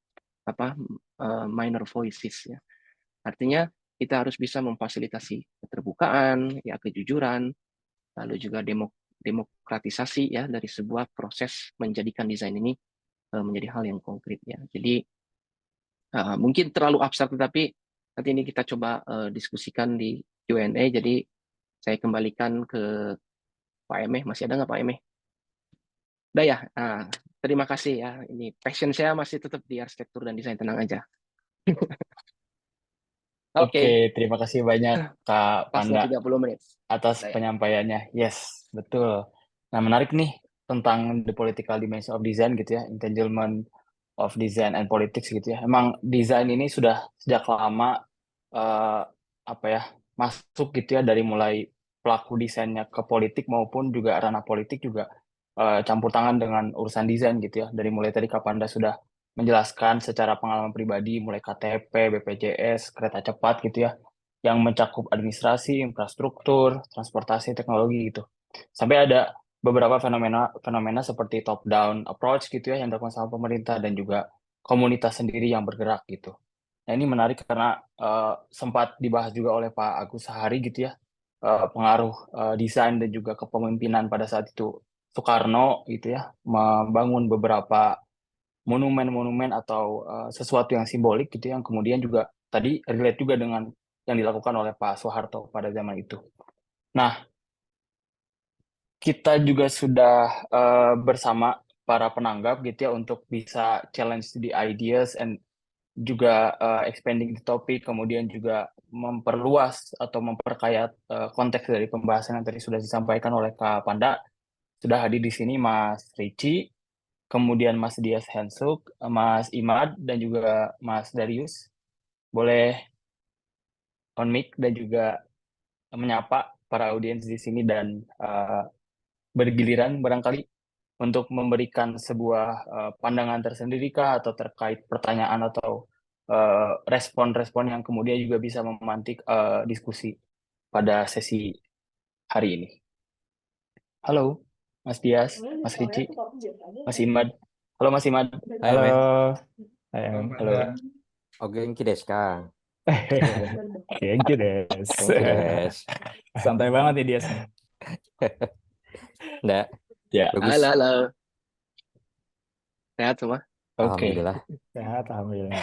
apa minor voices ya. Artinya kita harus bisa memfasilitasi keterbukaan, ya kejujuran, lalu juga demokratisasi ya dari sebuah proses menjadikan desain ini menjadi hal yang konkret ya. Jadi mungkin terlalu abstrak, tetapi nanti ini kita coba diskusikan di Q&A. Jadi saya kembalikan ke Pak Emeh. Masih ada nggak Pak Emeh? Udah ya. Nah, terima kasih ya. Ini passion saya masih tetap di arsitektur dan desain, tenang aja. Oke, Oke, terima kasih banyak Kak pas lah Panda 30 menit. atas Udah ya. penyampaiannya. Yes, betul. Nah, menarik nih tentang the political dimension of design gitu ya, entanglement of design and politics gitu ya. Emang desain ini sudah sejak lama eh, apa ya masuk gitu ya, dari mulai pelaku desainnya ke politik maupun juga ranah politik juga campur tangan dengan urusan desain gitu ya. Dari mulai tadi Kapanda sudah menjelaskan secara pengalaman pribadi mulai KTP, BPJS, kereta cepat gitu ya, yang mencakup administrasi, infrastruktur, transportasi, teknologi gitu. Sampai ada beberapa fenomena seperti top down approach gitu ya yang dilakukan sama pemerintah dan juga komunitas sendiri yang bergerak gitu. Nah ini menarik karena sempat dibahas juga oleh Pak Agus Sahari gitu ya, pengaruh desain dan juga kepemimpinan pada saat itu Soekarno gitu ya membangun beberapa monumen-monumen atau sesuatu yang simbolik gitu yang kemudian juga tadi relate juga dengan yang dilakukan oleh Pak Soeharto pada zaman itu. Nah, kita juga sudah bersama para penanggap gitu ya untuk bisa challenge the ideas and juga expanding the topic, kemudian juga memperluas atau memperkaya konteks dari pembahasan yang tadi sudah disampaikan oleh Kak Panda. Sudah hadir di sini Mas Ricci, kemudian Mas Dias Hensuk, Mas Imad, dan juga Mas Darius. Boleh on mic dan juga menyapa para audiens di sini dan bergiliran barangkali untuk memberikan sebuah pandangan tersendiri kah atau terkait pertanyaan atau respon-respon yang kemudian juga bisa memantik diskusi pada sesi hari ini. Halo, Mas Dias, Mas Ricci, Mas Imad. Halo, Mas Imad. Hai, Halo. Hai, Halo. O genki desu ka? Genki desu. Genki desu. Santai banget nih Dias. Nggak, Ya, bagus. Halo. Sehat semua? oke. Alhamdulillah. Sehat, alhamdulillah.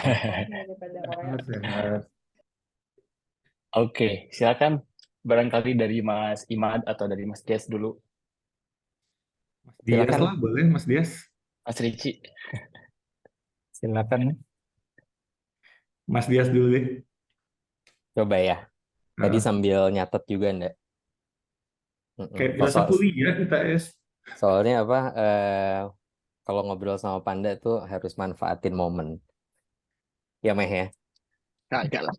Oke, silakan barangkali dari Mas Imad atau dari Mas Dias dulu. Mas Dias Silakan. lah, boleh Mas Dias. Mas Ricci. Silakan. Mas Dias dulu deh. Coba ya. Tadi Nah, sambil nyatet juga enggak? kayak berasa kuliah kita Soalnya apa? Kalau ngobrol sama Panda tuh harus manfaatin momen. Ya Meh ya. Kagak lah.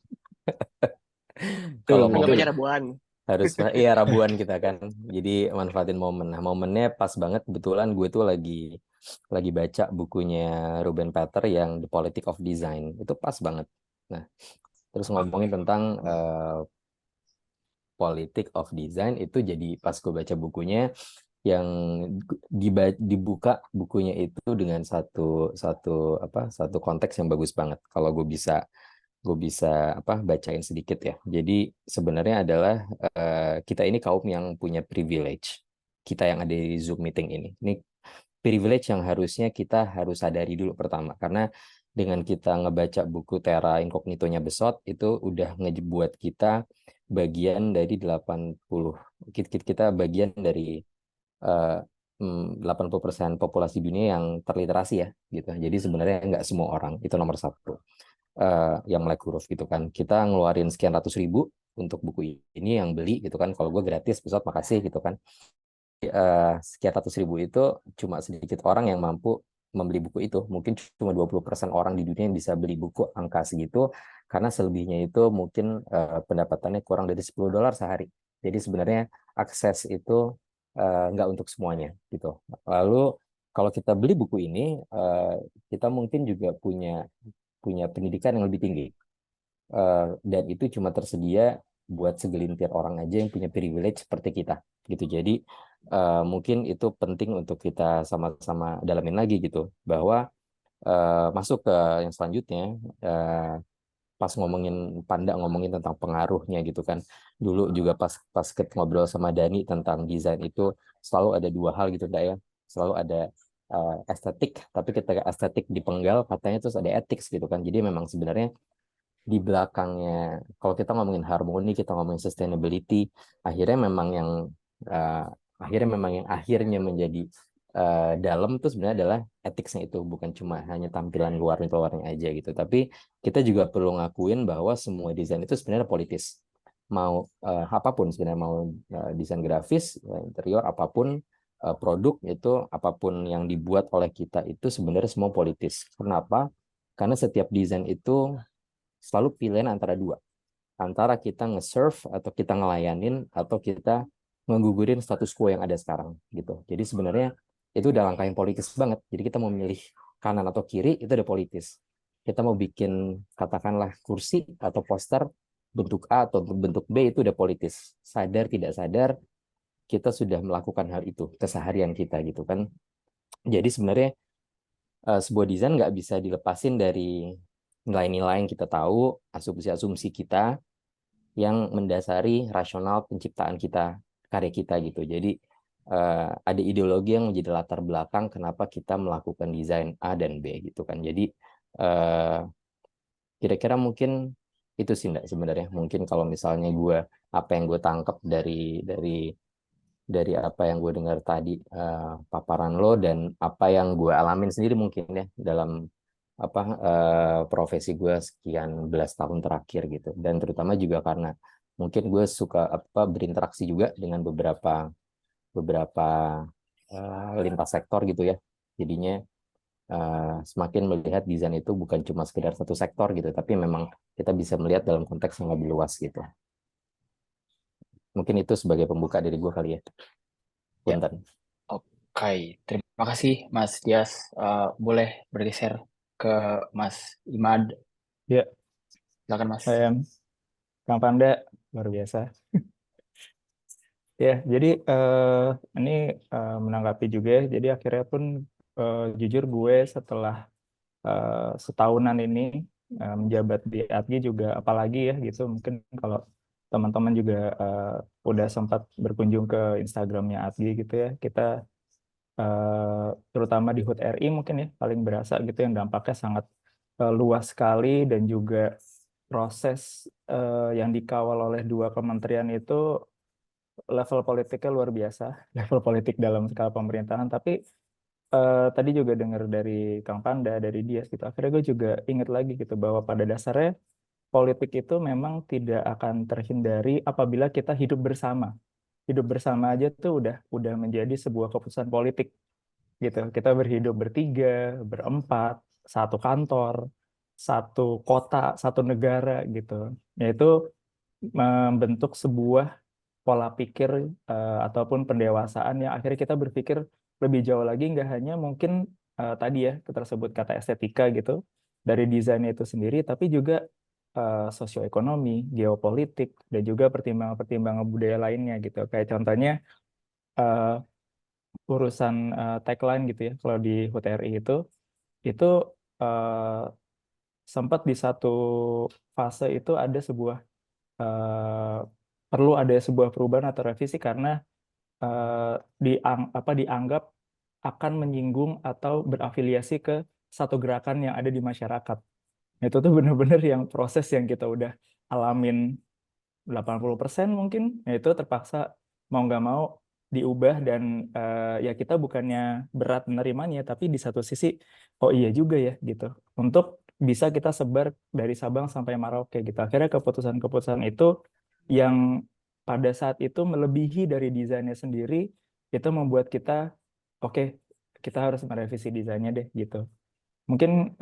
Kalau Betul, momen Anggap aja Rabuan. harus iya Rabuan kita kan. Jadi manfaatin momen. Nah, momennya pas banget kebetulan gue tuh lagi baca bukunya Ruben Pater yang The Politics of Design. Itu pas banget. Nah, terus ngomongin tentang Politics of Design itu jadi pas gue baca bukunya yang dibuka bukunya itu dengan satu konteks yang bagus banget. Kalau gue bisa bacain sedikit ya. Jadi sebenarnya adalah kita ini kaum yang punya privilege. Kita yang ada di Zoom meeting ini. Ini privilege yang harusnya kita harus sadari dulu pertama, karena dengan kita ngebaca buku Terra Incognito-nya Besot itu udah ngebuat kita bagian dari 80, kita bagian dari 80% populasi dunia yang terliterasi ya gitu. Jadi sebenarnya nggak semua orang, itu nomor satu yang melek huruf gitu kan. Kita ngeluarin sekian ratus ribu untuk buku ini yang beli gitu kan. Kalau gue gratis, Besot makasih gitu kan. Sekian ratus ribu itu cuma sedikit orang yang mampu membeli buku itu. Mungkin cuma 20% orang di dunia yang bisa beli buku angka segitu, karena selebihnya itu mungkin pendapatannya kurang dari $10 sehari. Jadi sebenarnya akses itu nggak untuk semuanya gitu. Lalu kalau kita beli buku ini, kita mungkin juga punya pendidikan yang lebih tinggi. Dan itu cuma tersedia buat segelintir orang aja yang punya privilege seperti kita gitu. Jadi mungkin itu penting untuk kita sama-sama dalamin lagi gitu, bahwa masuk ke yang selanjutnya, pas Panda ngomongin tentang pengaruhnya gitu kan. Dulu juga pas ngobrol sama Dani tentang desain itu selalu ada dua hal gitu ya. Selalu ada estetik, tapi ketika estetik dipenggal katanya terus ada ethics gitu kan. Jadi memang sebenarnya di belakangnya, kalau kita ngomongin harmoni, kita ngomongin sustainability, akhirnya memang yang akhirnya menjadi dalam tuh sebenarnya adalah etiknya itu, bukan cuma hanya tampilan luarnya aja gitu. Tapi kita juga perlu ngakuin bahwa semua desain itu sebenarnya politis. Mau apapun sebenarnya, mau desain grafis, interior, apapun produk itu, apapun yang dibuat oleh kita itu sebenarnya semua politis. Kenapa? Karena setiap desain itu selalu pilihan antara dua. Antara kita nge-serve atau kita ngelayanin, atau kita ngegugurin status quo yang ada sekarang gitu. Jadi sebenarnya itu udah langkah yang politis banget. Jadi kita mau milih kanan atau kiri itu udah politis. Kita mau bikin katakanlah kursi atau poster bentuk A atau bentuk B itu udah politis. Sadar tidak sadar kita sudah melakukan hal itu keseharian kita gitu kan. Jadi sebenarnya sebuah desain nggak bisa dilepasin dari nilai-nilai yang kita tahu, asumsi-asumsi kita yang mendasari rasional penciptaan kita, karya kita gitu. Jadi ada ideologi yang menjadi latar belakang kenapa kita melakukan desain A dan B gitu kan. Jadi kira-kira mungkin itu sih enggak sebenarnya. Mungkin kalau misalnya apa yang gue tangkap dari apa yang gue dengar tadi, paparan lo dan apa yang gue alamin sendiri mungkin ya dalam profesi gue sekian belas tahun terakhir gitu. Dan terutama juga karena mungkin gue suka berinteraksi juga dengan beberapa lintas sektor gitu ya. Jadinya semakin melihat desain itu bukan cuma sekedar satu sektor gitu, tapi memang kita bisa melihat dalam konteks yang lebih luas gitu. Mungkin itu sebagai pembuka dari gue kali ya. Punten. Oke, terima kasih Mas Dias. Boleh bergeser ke Mas Imad. Ya, Silakan Mas. Kang Panda, luar biasa. Ya, jadi ini menanggapi juga ya. Jadi akhirnya pun jujur gue setelah setahunan ini menjabat di ATGI juga, apalagi ya gitu, mungkin kalau teman-teman juga udah sempat berkunjung ke Instagramnya ATGI gitu ya, kita terutama di HUT RI mungkin ya paling berasa gitu yang dampaknya sangat luas sekali, dan juga proses yang dikawal oleh dua kementerian itu level politiknya luar biasa, level politik dalam skala pemerintahan. Tapi tadi juga dengar dari Kang Panda, dari Dias gitu, akhirnya gue juga ingat lagi gitu bahwa pada dasarnya politik itu memang tidak akan terhindari apabila kita hidup bersama. Hidup bersama aja tuh udah menjadi sebuah keputusan politik gitu. Kita berhidup bertiga, berempat, satu kantor, satu kota, satu negara gitu. Yaitu membentuk sebuah pola pikir ataupun pendewasaan yang akhirnya kita berpikir lebih jauh lagi, nggak hanya mungkin tadi ya tersebut kata estetika gitu dari desainnya itu sendiri, tapi juga sosioekonomi, geopolitik, dan juga pertimbangan-pertimbangan budaya lainnya gitu. Kayak contohnya urusan tagline gitu ya, kalau di HUT RI itu sempat di satu fase itu ada perlu ada sebuah perubahan atau revisi karena dianggap akan menyinggung atau berafiliasi ke satu gerakan yang ada di masyarakat. Itu tuh benar-benar yang proses yang kita udah alamin 80% mungkin, itu terpaksa mau nggak mau diubah. Dan ya kita bukannya berat menerimanya, tapi di satu sisi oh iya juga ya gitu, untuk bisa kita sebar dari Sabang sampai Merauke gitu. Akhirnya keputusan-keputusan itu yang pada saat itu melebihi dari desainnya sendiri, itu membuat kita oke, kita harus merevisi desainnya deh gitu. Mungkin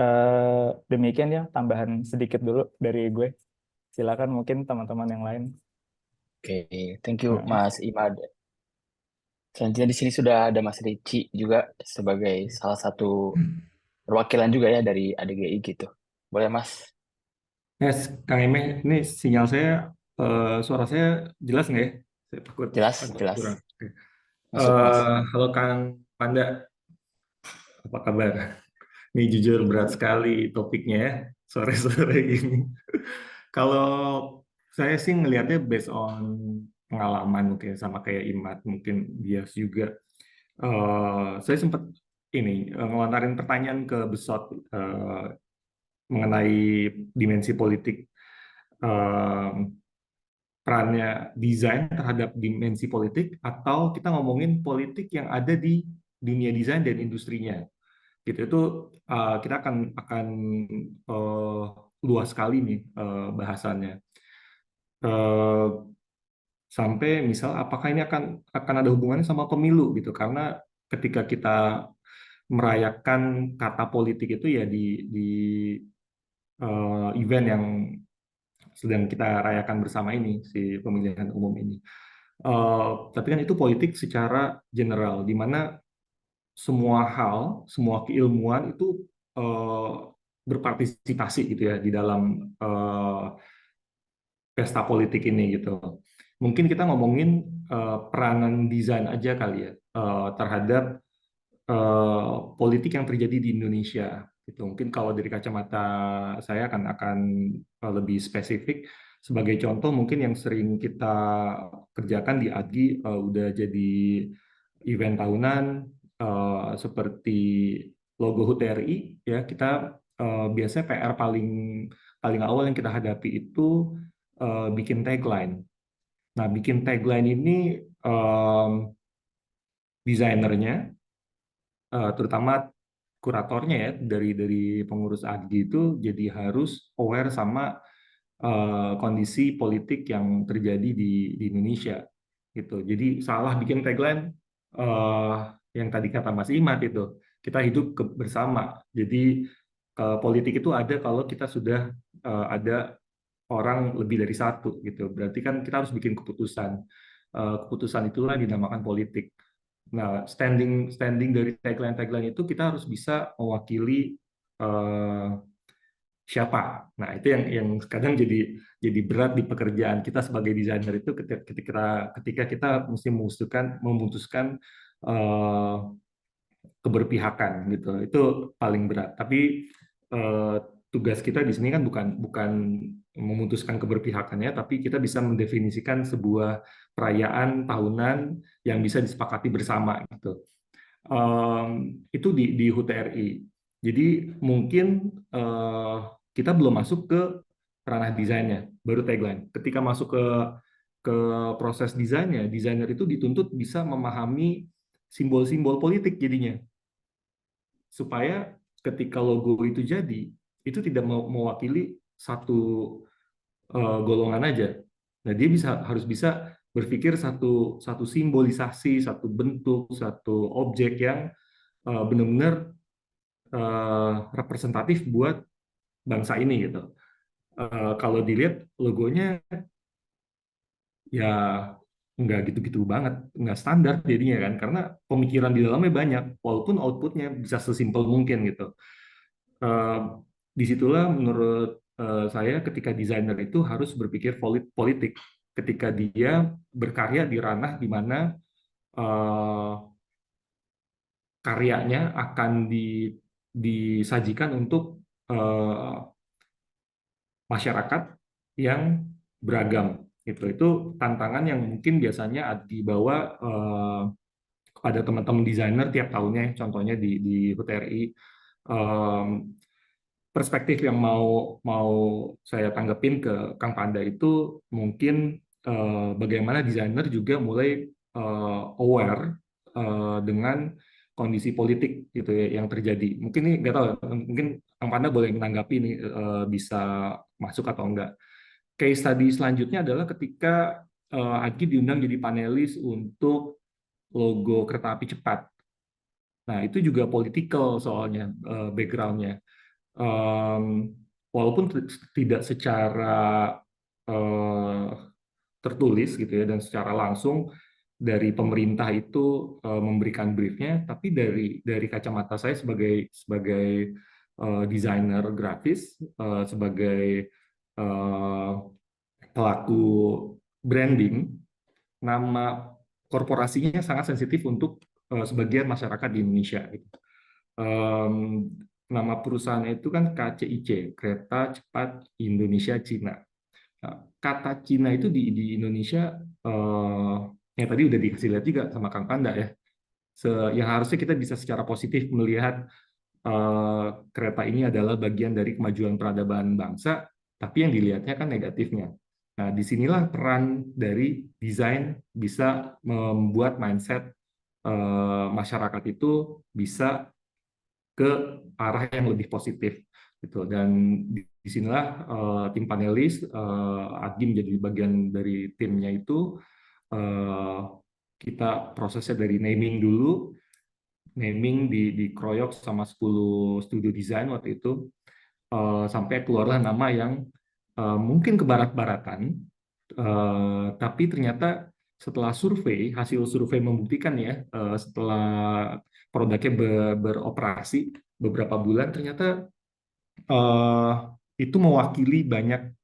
demikian ya, tambahan sedikit dulu dari gue. Silakan mungkin teman-teman yang lain. Oke, thank you Mas Imad. Selanjutnya di sini sudah ada Mas Ricci juga sebagai salah satu perwakilan juga ya dari ADGI gitu. Boleh Mas? Yes, Kang Eme, ini sinyal saya, suara saya jelas nggak ya? Saya takut Jelas, agak jelas. kurang. Oke. Masuk Mas. Halo Kang Panda, apa kabar? Ini jujur berat sekali topiknya ya, sore-sore gini. Kalau saya sih ngelihatnya based on pengalaman mungkin sama kayak Imad, mungkin Bias juga. Saya sempat ngelontarin pertanyaan ke Besot mengenai dimensi politik, perannya desain terhadap dimensi politik, atau kita ngomongin politik yang ada di dunia desain dan industrinya. Gitu itu kita akan luas sekali nih bahasannya. Sampai misal apakah ini akan ada hubungannya sama pemilu gitu, karena ketika kita merayakan kata politik itu ya di event yang sedang kita rayakan bersama ini, si pemilihan umum ini. Tapi kan itu politik secara general, di mana semua hal, semua keilmuan itu berpartisipasi gitu ya di dalam pesta politik ini gitu. mungkin kita ngomongin peranan desain aja kali ya terhadap politik yang terjadi di Indonesia. Gitu. Mungkin kalau dari kacamata saya akan lebih spesifik. Sebagai contoh, mungkin yang sering kita kerjakan di ADGI udah jadi event tahunan seperti logo HUT RI. Ya, kita biasanya PR paling awal yang kita hadapi itu bikin tagline. Nah, bikin tagline ini desainernya, terutama kuratornya ya dari pengurus ADGI itu jadi harus aware sama kondisi politik yang terjadi di Indonesia gitu. Jadi salah bikin tagline yang tadi kata Mas Imad itu kita hidup bersama. Jadi politik itu ada kalau kita sudah ada orang lebih dari satu gitu. Berarti kan kita harus bikin keputusan. Keputusan itulah yang dinamakan politik. Nah, standing dari tagline itu kita harus bisa mewakili siapa. Nah, itu yang kadang jadi berat di pekerjaan kita sebagai desainer itu ketika kita mesti memutuskan keberpihakan gitu. Itu paling berat. Tapi tugas kita di sini kan bukan memutuskan keberpihakannya, tapi kita bisa mendefinisikan sebuah perayaan tahunan yang bisa disepakati bersama gitu. Itu di HUT RI. Jadi mungkin kita belum masuk ke ranah desainnya, baru tagline. Ketika masuk ke proses desainnya, desainer itu dituntut bisa memahami simbol-simbol politik jadinya, supaya ketika logo itu jadi, itu tidak mewakili satu golongan aja. Nah, dia harus bisa berpikir satu simbolisasi, satu bentuk, satu objek yang benar-benar representatif buat bangsa ini gitu. Kalau dilihat logonya ya nggak gitu-gitu banget, nggak standar jadinya kan, karena pemikiran di dalamnya banyak, walaupun outputnya bisa sesimpel mungkin gitu. Disitulah menurut saya ketika desainer itu harus berpikir politik, ketika dia berkarya di ranah di mana karyanya akan disajikan untuk masyarakat yang beragam. Itu tantangan yang mungkin biasanya dibawa kepada teman-teman desainer tiap tahunnya, contohnya di HUT RI. Perspektif yang mau saya tanggepin ke Kang Panda itu mungkin bagaimana desainer juga mulai aware dengan kondisi politik gitu ya yang terjadi. Mungkin ini nggak tahu, mungkin Kang Panda boleh menanggapi ini bisa masuk atau enggak. Case study selanjutnya adalah ketika ADGI diundang jadi panelis untuk logo kereta api cepat. Nah, itu juga political soalnya background-nya. Walaupun tidak secara tertulis gitu ya dan secara langsung dari pemerintah itu memberikan briefnya, tapi dari kacamata saya sebagai desainer grafis, sebagai pelaku branding, nama korporasinya sangat sensitif untuk sebagian masyarakat di Indonesia. Nama perusahaannya itu kan KCIC, Kereta Cepat Indonesia Cina. Nah, kata Cina itu di Indonesia, yang tadi udah dikasih lihat juga sama Kang Panda ya, yang harusnya kita bisa secara positif melihat kereta ini adalah bagian dari kemajuan peradaban bangsa, tapi yang dilihatnya kan negatifnya. Nah, disinilah peran dari desain bisa membuat mindset masyarakat itu bisa ke arah yang lebih positif gitu. Dan disinilah tim panelis ADGI menjadi bagian dari timnya itu. Kita prosesnya dari naming dulu, naming dikeroyok sama 10 studio desain waktu itu, sampai keluarlah nama yang mungkin ke barat-baratan, tapi ternyata setelah survei, hasil survei membuktikan ya, setelah produknya beroperasi beberapa bulan, ternyata itu mewakili banyak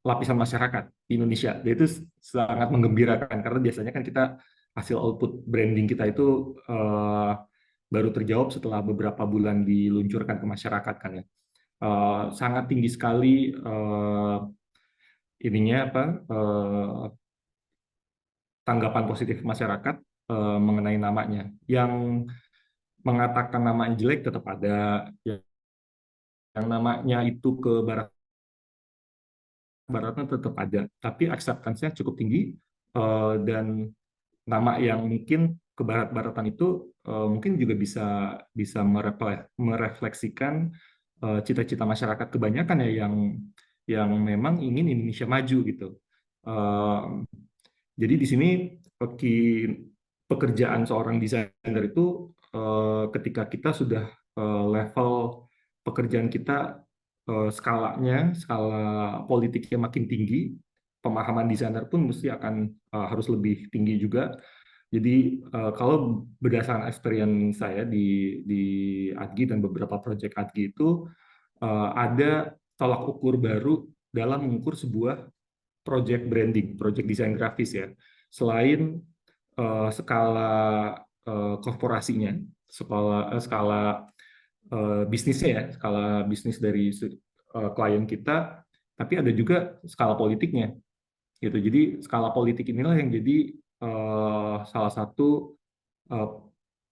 lapisan masyarakat di Indonesia. Dan itu sangat menggembirakan karena biasanya kan kita hasil output branding kita itu baru terjawab setelah beberapa bulan diluncurkan ke masyarakat kan ya. Sangat tinggi sekali ininya apa tanggapan positif masyarakat mengenai namanya. Yang mengatakan namanya jelek tetap ada, yang namanya itu ke baratnya tetap ada, tapi acceptance-nya cukup tinggi dan nama yang mungkin ke barat-baratan itu mungkin juga bisa merefleksikan cita-cita masyarakat kebanyakan ya yang memang ingin Indonesia maju gitu. Jadi di sini pekerjaan seorang desainer itu ketika kita sudah level pekerjaan kita skala politiknya makin tinggi, pemahaman desainer pun mesti akan harus lebih tinggi juga. Jadi kalau berdasarkan experience saya di ADGI dan beberapa proyek ADGI itu ada tolak ukur baru dalam mengukur sebuah project branding, project desain grafis ya. Selain skala korporasinya, skala bisnisnya ya, skala bisnis dari klien kita, tapi ada juga skala politiknya gitu. Jadi skala politik inilah yang jadi salah satu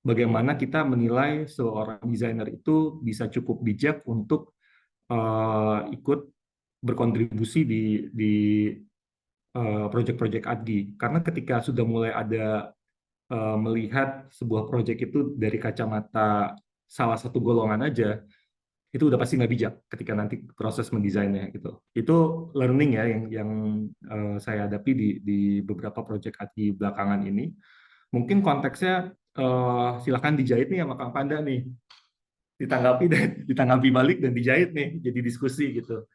bagaimana kita menilai seorang desainer itu bisa cukup bijak untuk ikut berkontribusi di proyek-proyek ADGI. Karena ketika sudah mulai ada melihat sebuah proyek itu dari kacamata salah satu golongan aja, itu udah pasti nggak bijak ketika nanti proses mendesainnya gitu. Itu learning ya yang saya hadapi di beberapa proyek ADGI belakangan ini. Mungkin konteksnya silakan dijahit nih sama Kang Panda nih, ditanggapi balik dan dijahit nih, jadi diskusi gitu.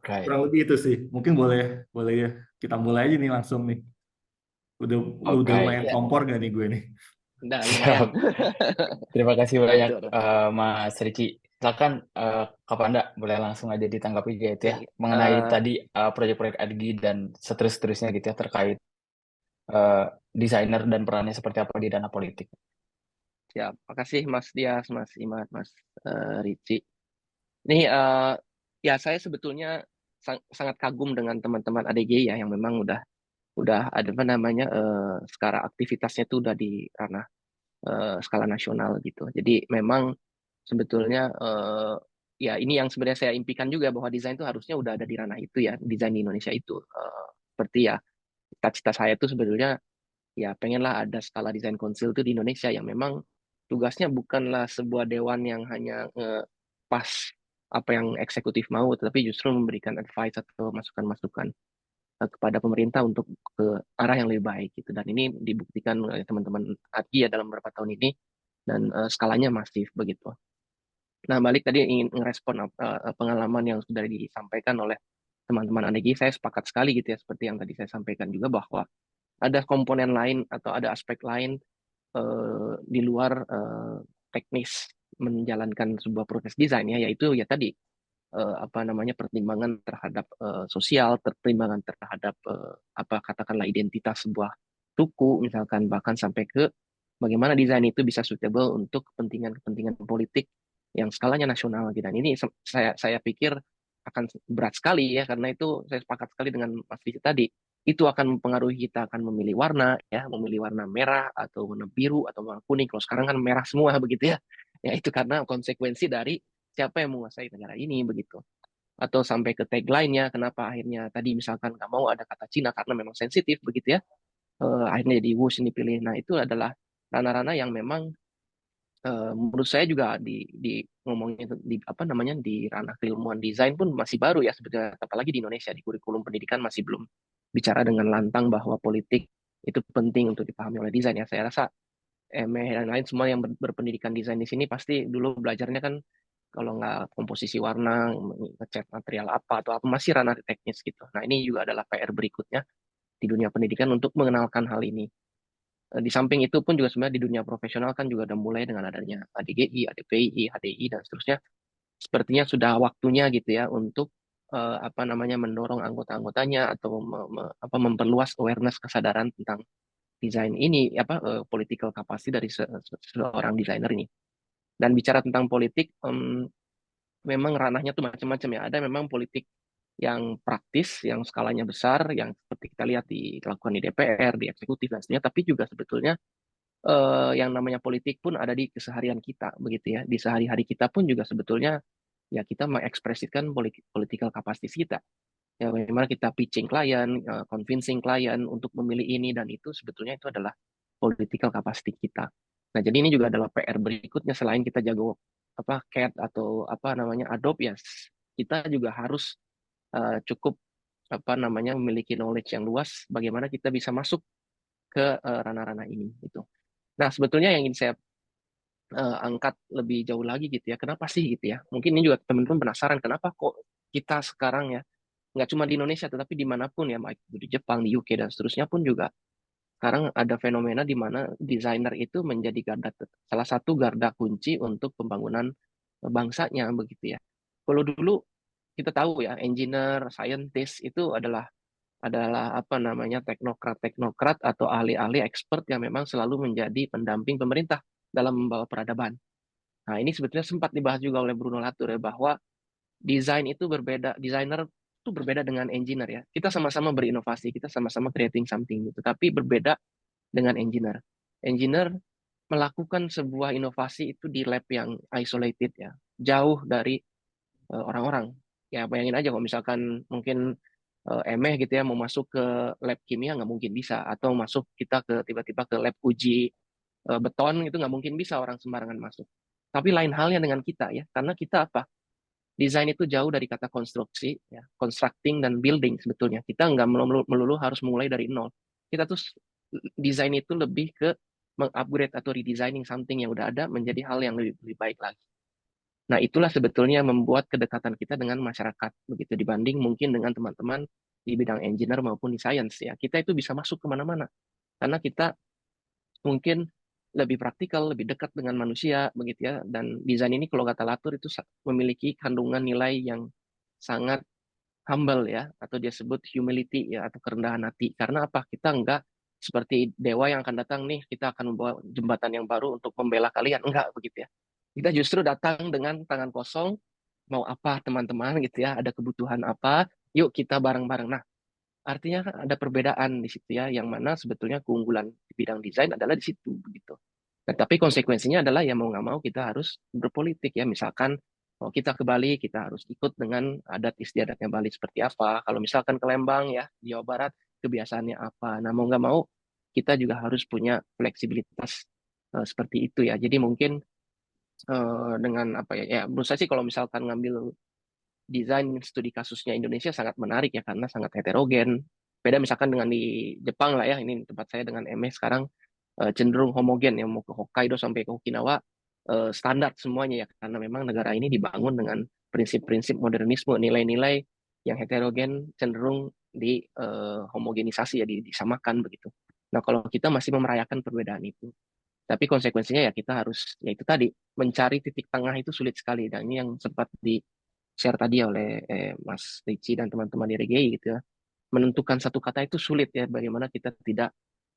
Kurang lebih itu sih. Mungkin boleh ya kita mulai aja nih langsung nih. Udah lumayan Ya. kompor gak nih gue nih? Udah lumayan. Terima kasih banyak Aduh. Mas Riki. Silakan Kak Panda boleh langsung aja ditanggapi gitu ya Oke. mengenai tadi proyek-proyek ADGI dan seterusnya gitu ya terkait desainer dan perannya seperti apa di dana politik. Siap. Makasih Mas Dias, Mas Imad, Mas Ricci. Ini ya saya sebetulnya sangat kagum dengan teman-teman ADG ya yang memang udah ada apa namanya sekarang aktivitasnya itu udah di ranah skala nasional gitu. Jadi memang sebetulnya ya ini yang sebenarnya saya impikan juga bahwa desain itu harusnya udah ada di ranah itu ya, desain di Indonesia itu. Seperti ya cita-cita saya itu sebetulnya ya pengenlah ada skala desain konsil itu di Indonesia yang memang tugasnya bukanlah sebuah dewan yang hanya pas apa yang eksekutif mau, tetapi justru memberikan advice atau masukan-masukan kepada pemerintah untuk ke arah yang lebih baik gitu. Dan ini dibuktikan oleh teman-teman ADGI ya dalam beberapa tahun ini dan skalanya masif begitu. Nah, balik tadi ingin ngerespon pengalaman yang sudah disampaikan oleh teman-teman ADGI, saya sepakat sekali gitu ya seperti yang tadi saya sampaikan juga bahwa ada komponen lain atau ada aspek lain di luar teknis menjalankan sebuah proses desain ya, yaitu ya tadi apa namanya pertimbangan terhadap sosial, pertimbangan terhadap apa katakanlah identitas sebuah suku misalkan, bahkan sampai ke bagaimana desain itu bisa suitable untuk kepentingan-kepentingan politik yang skalanya nasional gitu. Dan ini saya pikir akan berat sekali ya, karena itu saya sepakat sekali dengan Mas Vici tadi. Itu akan mempengaruhi kita akan memilih warna ya, memilih warna merah atau warna biru atau warna kuning. Kalau sekarang kan merah semua begitu ya. Ya itu karena konsekuensi dari siapa yang menguasai negara ini begitu. Atau sampai ke tagline-nya, kenapa akhirnya tadi misalkan nggak mau ada kata Cina karena memang sensitif begitu ya. Akhirnya jadi Wush ini pilih. Nah itu adalah ranah-ranah yang memang menurut saya juga di ngomongin di apa namanya di ranah keilmuan desain pun masih baru ya sebetulnya, apalagi di Indonesia di kurikulum pendidikan masih belum bicara dengan lantang bahwa politik itu penting untuk dipahami oleh desain ya. Saya rasa ME dan lain semua yang berpendidikan desain di sini pasti dulu belajarnya kan kalau nggak komposisi warna, ngecat material apa atau apa masih ranah teknis gitu. Nah ini juga adalah PR berikutnya di dunia pendidikan untuk mengenalkan hal ini. Di samping itu pun juga sebenarnya di dunia profesional kan juga udah mulai dengan adanya ADGI, ADPI, HDI dan seterusnya. Sepertinya sudah waktunya gitu ya untuk apa namanya mendorong anggota-anggotanya atau memperluas awareness kesadaran tentang desain ini political capacity dari seorang desainer ini. Dan bicara tentang politik, memang ranahnya tuh macam-macam ya. Ada memang politik yang praktis, yang skalanya besar, yang seperti kita lihat dilakukan di DPR, di eksekutif dan sebagainya. Tapi juga sebetulnya yang namanya politik pun ada di keseharian kita, begitu ya. Di sehari-hari kita pun juga sebetulnya ya kita mengekspresikan political capacity kita. Ya, bagaimana kita pitching klien, convincing klien untuk memilih ini dan itu sebetulnya itu adalah political capacity kita. Nah, jadi ini juga adalah PR berikutnya selain kita jago CAD atau apa namanya Adobe ya, kita juga harus cukup memiliki knowledge yang luas bagaimana kita bisa masuk ke ranah-ranah ini gitu. Nah, sebetulnya yang ingin saya angkat lebih jauh lagi gitu ya, kenapa sih gitu ya? Mungkin ini juga teman-teman penasaran kenapa kok kita sekarang ya nggak cuma di Indonesia tetapi dimanapun ya, baik itu di Jepang, di UK dan seterusnya pun juga sekarang ada fenomena di mana desainer itu menjadi salah satu garda kunci untuk pembangunan bangsanya begitu ya. Kalau dulu kita tahu ya, engineer, scientist itu adalah apa namanya teknokrat atau ahli-ahli expert yang memang selalu menjadi pendamping pemerintah dalam membawa peradaban. Nah, ini sebetulnya sempat dibahas juga oleh Bruno Latour ya, bahwa desainer itu berbeda dengan engineer ya. Kita sama-sama berinovasi, kita sama-sama creating something gitu, tapi berbeda dengan engineer. Engineer melakukan sebuah inovasi itu di lab yang isolated ya, jauh dari orang-orang. Ya bayangin aja kalau misalkan mungkin Emeh gitu ya mau masuk ke lab kimia nggak mungkin bisa, atau masuk kita ke tiba-tiba ke lab uji beton itu nggak mungkin bisa orang sembarangan masuk. Tapi lain halnya dengan kita ya, karena kita apa? Desain itu jauh dari kata konstruksi, ya, constructing dan building sebetulnya. Kita nggak melulu harus mulai dari nol. Kita tuh desain itu lebih ke mengupgrade atau redesigning something yang udah ada menjadi hal yang lebih baik lagi. Nah, itulah sebetulnya membuat kedekatan kita dengan masyarakat begitu dibanding mungkin dengan teman-teman di bidang engineer maupun di science ya. Kita itu bisa masuk kemana-mana karena kita mungkin lebih praktikal, lebih dekat dengan manusia, begitu ya. Dan desain ini kalau kata Latour itu memiliki kandungan nilai yang sangat humble ya, atau dia sebut humility ya, atau kerendahan hati. Karena apa? Kita enggak seperti dewa yang akan datang nih, kita akan membawa jembatan yang baru untuk membela kalian. Enggak begitu ya. Kita justru datang dengan tangan kosong, mau apa teman-teman gitu ya, ada kebutuhan apa, yuk kita bareng-bareng. Nah, artinya kan ada perbedaan di situ ya, yang mana sebetulnya keunggulan di bidang desain adalah di situ begitu. Nah, tapi konsekuensinya adalah ya mau nggak mau kita harus berpolitik ya. Misalkan kalau kita ke Bali, kita harus ikut dengan adat istiadatnya Bali seperti apa. Kalau misalkan ke Lembang ya, di Jawa Barat, kebiasaannya apa. Nah, mau nggak mau kita juga harus punya fleksibilitas seperti itu ya. Jadi mungkin dengan apa ya, ya menurut saya sih kalau misalkan ngambil desain studi kasusnya Indonesia sangat menarik ya karena sangat heterogen. Beda misalkan dengan di Jepang lah ya, ini tempat saya dengan ME sekarang cenderung homogen ya, mau ke Hokkaido sampai ke Okinawa standar semuanya ya, karena memang negara ini dibangun dengan prinsip-prinsip modernisme, nilai-nilai yang heterogen cenderung di homogenisasi ya, disamakan begitu. Nah, kalau kita masih memerayakan perbedaan itu, tapi konsekuensinya ya kita harus ya itu tadi mencari titik tengah itu sulit sekali, dan ini yang sempat di share tadi oleh Mas Ricci dan teman-teman di RGI gitu ya. Menentukan satu kata itu sulit ya, bagaimana kita tidak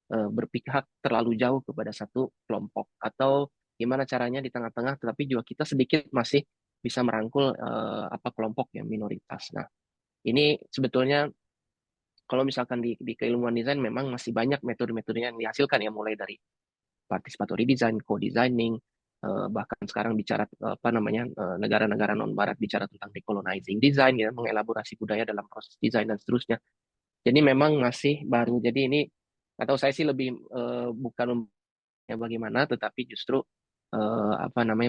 berpihak terlalu jauh kepada satu kelompok, atau gimana caranya di tengah-tengah tetapi juga kita sedikit masih bisa merangkul kelompok yang minoritas. Nah, ini sebetulnya kalau misalkan di keilmuan desain memang masih banyak metode-metode yang dihasilkan ya, mulai dari participatory design, co-designing, bahkan sekarang bicara negara-negara non barat bicara tentang decolonizing design ya, mengelaborasi budaya dalam proses desain dan seterusnya. Jadi memang masih baru. Jadi ini atau saya sih lebih bukan ya bagaimana, tetapi justru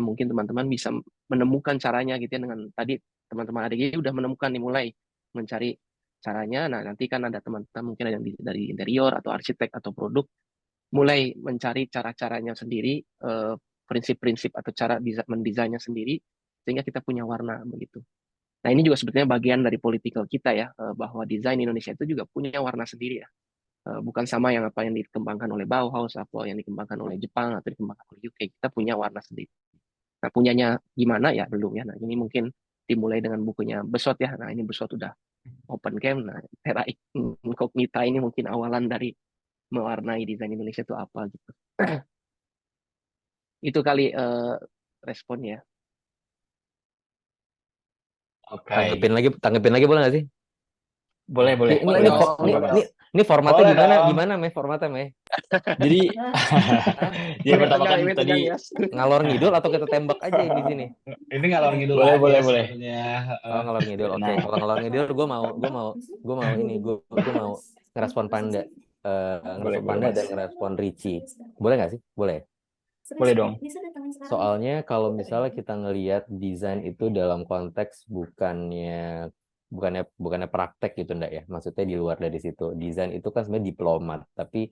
mungkin teman-teman bisa menemukan caranya gitu ya, dengan tadi teman-teman ADG udah menemukan dimulai mencari caranya. Nah, nanti kan ada teman-teman mungkin ada yang dari interior atau arsitek atau produk mulai mencari cara-caranya sendiri, prinsip-prinsip atau cara mendesainnya sendiri, sehingga kita punya warna begitu. Nah, ini juga sebetulnya bagian dari political kita ya, bahwa desain Indonesia itu juga punya warna sendiri ya. Bukan sama yang apa yang dikembangkan oleh Bauhaus, apa yang dikembangkan oleh Jepang atau dikembangkan oleh UK. Kita punya warna sendiri. Nah, punyanya gimana ya belum ya. Nah, ini mungkin dimulai dengan bukunya Besot ya. Nah ini Besot udah open camp. Nah Terra Incognita ini mungkin awalan dari mewarnai desain Indonesia itu apa gitu. Itu kali responnya. Oke. Tanggepin lagi boleh nggak sih? Boleh, boleh. Ini, Boleh, ini, Mas. for- ini, Boleh, Mas. ini, ini formatnya Boleh gimana? dong. Gimana, Meh? Formatnya, Meh? Jadi, jadi Ini pertama tegang, kan ini tadi tegang ya. Ngalor ngidul atau kita tembak aja di sini? Ini ngalor ngidul boleh, aja boleh, boleh. sebenarnya. Oh, ngalor ngidul. Oke, Nah, kalau ngalor ngidul, gue mau ngerespon Panda, boleh, ngerespon boleh, Panda Mas. dan ngerespon Richie. Boleh nggak sih? Boleh. Boleh dong. Soalnya kalau misalnya kita ngelihat desain itu dalam konteks bukannya praktek gitu ndak ya. Maksudnya di luar dari situ. Desain itu kan sebenarnya diplomat, tapi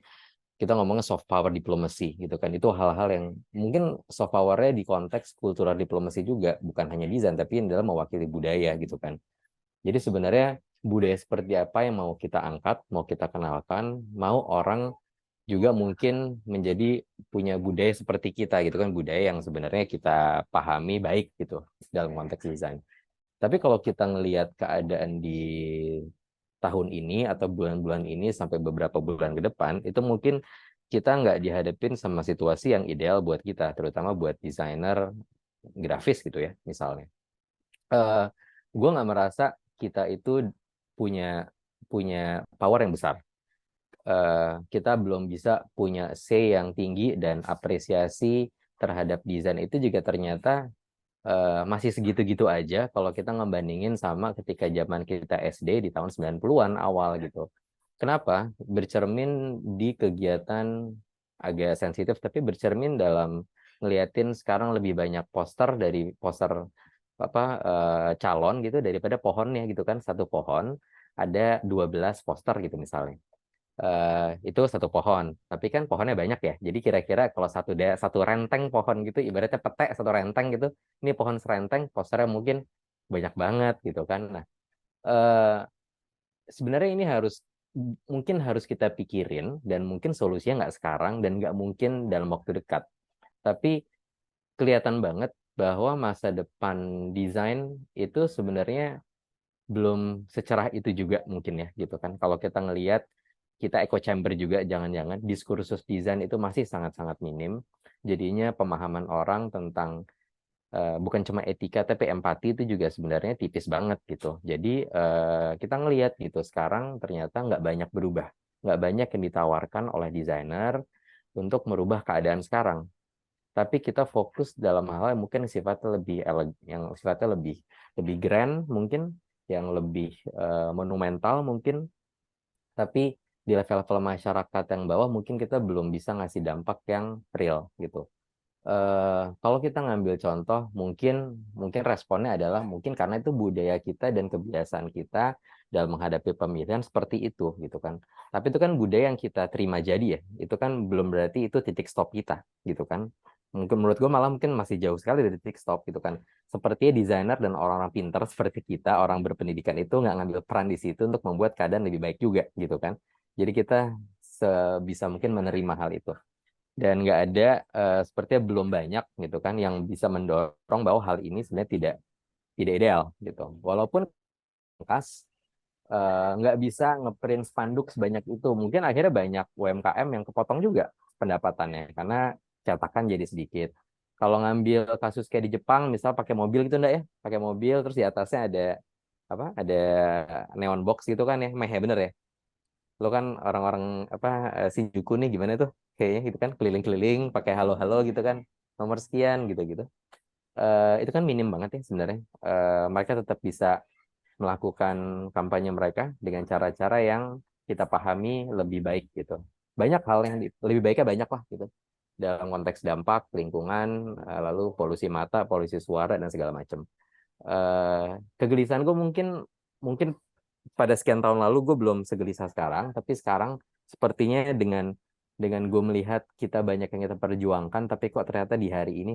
kita ngomongnya soft power diplomacy gitu kan. Itu hal-hal yang mungkin soft power-nya di konteks kultural diplomasi juga, bukan hanya desain tapi adalah mewakili budaya gitu kan. Jadi sebenarnya budaya seperti apa yang mau kita angkat, mau kita kenalkan, mau orang juga mungkin menjadi punya budaya seperti kita gitu kan, budaya yang sebenarnya kita pahami baik gitu dalam konteks desain. Tapi kalau kita ngelihat keadaan di tahun ini atau bulan-bulan ini sampai beberapa bulan ke depan, itu mungkin kita nggak dihadapin sama situasi yang ideal buat kita, terutama buat desainer grafis gitu ya misalnya. Gue nggak merasa kita itu punya power yang besar. Kita belum bisa punya say yang tinggi dan apresiasi terhadap desain itu juga ternyata masih segitu-gitu aja kalau kita ngebandingin sama ketika zaman kita SD di tahun 90-an awal gitu. Kenapa? Bercermin di kegiatan agak sensitif, tapi bercermin dalam ngeliatin sekarang lebih banyak poster dari poster calon gitu daripada pohonnya gitu kan. Satu pohon ada 12 poster gitu misalnya. Itu satu pohon, tapi kan pohonnya banyak ya. Jadi kira-kira kalau satu renteng pohon gitu, ibaratnya petek satu renteng gitu, ini pohon serenteng, posternya mungkin banyak banget gitu kan. Nah, eh, sebenarnya ini mungkin harus kita pikirin dan mungkin solusinya nggak sekarang dan nggak mungkin dalam waktu dekat. Tapi kelihatan banget bahwa masa depan desain itu sebenarnya belum secerah itu juga mungkin ya gitu kan. Kalau kita ngelihat kita echo chamber juga jangan-jangan diskursus desain itu masih sangat-sangat minim. Jadinya pemahaman orang tentang bukan cuma etika tapi empati itu juga sebenarnya tipis banget gitu. Jadi kita ngelihat gitu sekarang ternyata nggak banyak berubah, nggak banyak yang ditawarkan oleh desainer untuk merubah keadaan sekarang. Tapi kita fokus dalam hal yang mungkin sifatnya lebih yang sifatnya lebih grand mungkin, yang lebih monumental mungkin, tapi di level-level masyarakat yang bawah mungkin kita belum bisa ngasih dampak yang real gitu. Kalau kita ngambil contoh, mungkin responnya adalah mungkin karena itu budaya kita dan kebiasaan kita dalam menghadapi pemilihan seperti itu gitu kan. Tapi itu kan budaya yang kita terima jadi ya. Itu kan belum berarti itu titik stop kita gitu kan. Mungkin menurut gue malah mungkin masih jauh sekali dari titik stop gitu kan. Sepertinya desainer dan orang-orang pintar seperti kita, orang berpendidikan itu nggak ngambil peran di situ untuk membuat keadaan lebih baik juga gitu kan. Jadi kita sebisa mungkin menerima hal itu. Dan nggak ada sepertinya belum banyak gitu kan yang bisa mendorong bahwa hal ini sebenarnya tidak ideal gitu. Walaupun kas nggak bisa ngeprint spanduk sebanyak itu, mungkin akhirnya banyak UMKM yang kepotong juga pendapatannya karena cetakan jadi sedikit. Kalau ngambil kasus kayak di Jepang, misal pakai mobil gitu enggak ya, pakai mobil terus di atasnya ada apa? Ada neon box gitu kan ya, meh bener ya. Lo kan orang-orang Shinjuku nih gimana tuh? Kayaknya gitu kan keliling-keliling pakai halo-halo gitu kan, nomor sekian gitu-gitu. Itu kan minim banget ya sebenarnya. Mereka tetap bisa melakukan kampanye mereka dengan cara-cara yang kita pahami lebih baik gitu. Banyak hal yang lebih baiknya banyak lah gitu. Dalam konteks dampak lingkungan, lalu polusi mata, polusi suara dan segala macam. Kegelisahan gue mungkin pada sekian tahun lalu gue belum segelisah sekarang, tapi sekarang sepertinya dengan gue melihat kita banyak yang kita perjuangkan, tapi kok ternyata di hari ini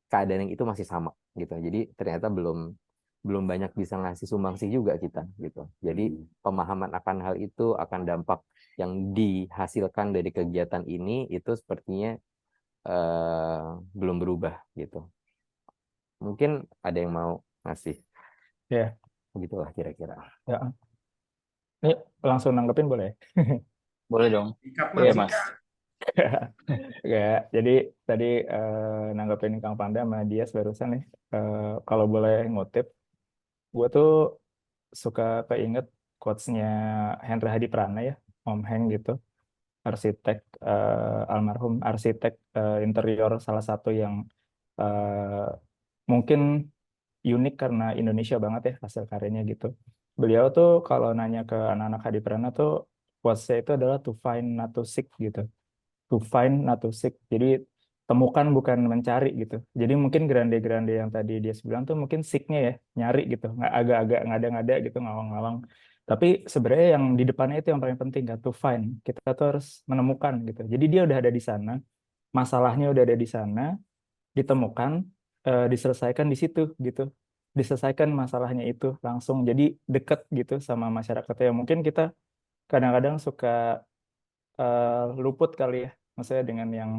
keadaan yang itu masih sama gitu. Jadi ternyata belum banyak bisa ngasih sumbangsi juga kita gitu. Jadi pemahaman akan hal itu, akan dampak yang dihasilkan dari kegiatan ini itu sepertinya belum berubah gitu. Mungkin ada yang mau ngasih Ya, Begitulah kira-kira. ya. Ini langsung nanggepin boleh? Boleh dong. Sikat Iya, mas. Mas. Ya, jadi tadi nanggepin Kang Panda sama Dias barusan nih. Kalau boleh ngutip, gue tuh suka keinget quotes-nya Hendra Hadi Prana ya, Om Heng gitu, arsitek almarhum arsitek interior salah satu yang eh, mungkin unik karena Indonesia banget ya hasil karyanya gitu. Beliau tuh kalau nanya ke anak-anak Hadi Prana tuh quotes-nya itu adalah to find not to seek gitu. To find not to seek. Jadi temukan bukan mencari gitu. Jadi mungkin grande-grande yang tadi dia bilang tuh mungkin seek-nya ya, nyari gitu, nggak agak-agak ngada-ngada gitu, ngawang-ngawang. Tapi sebenarnya yang di depannya itu yang paling penting kan, to find. Kita tuh harus menemukan gitu. Jadi dia udah ada di sana, masalahnya udah ada di sana, ditemukan, diselesaikan di situ gitu. Diselesaikan masalahnya itu langsung. Jadi deket gitu sama masyarakatnya. Mungkin kita kadang-kadang suka luput kali ya, maksudnya dengan yang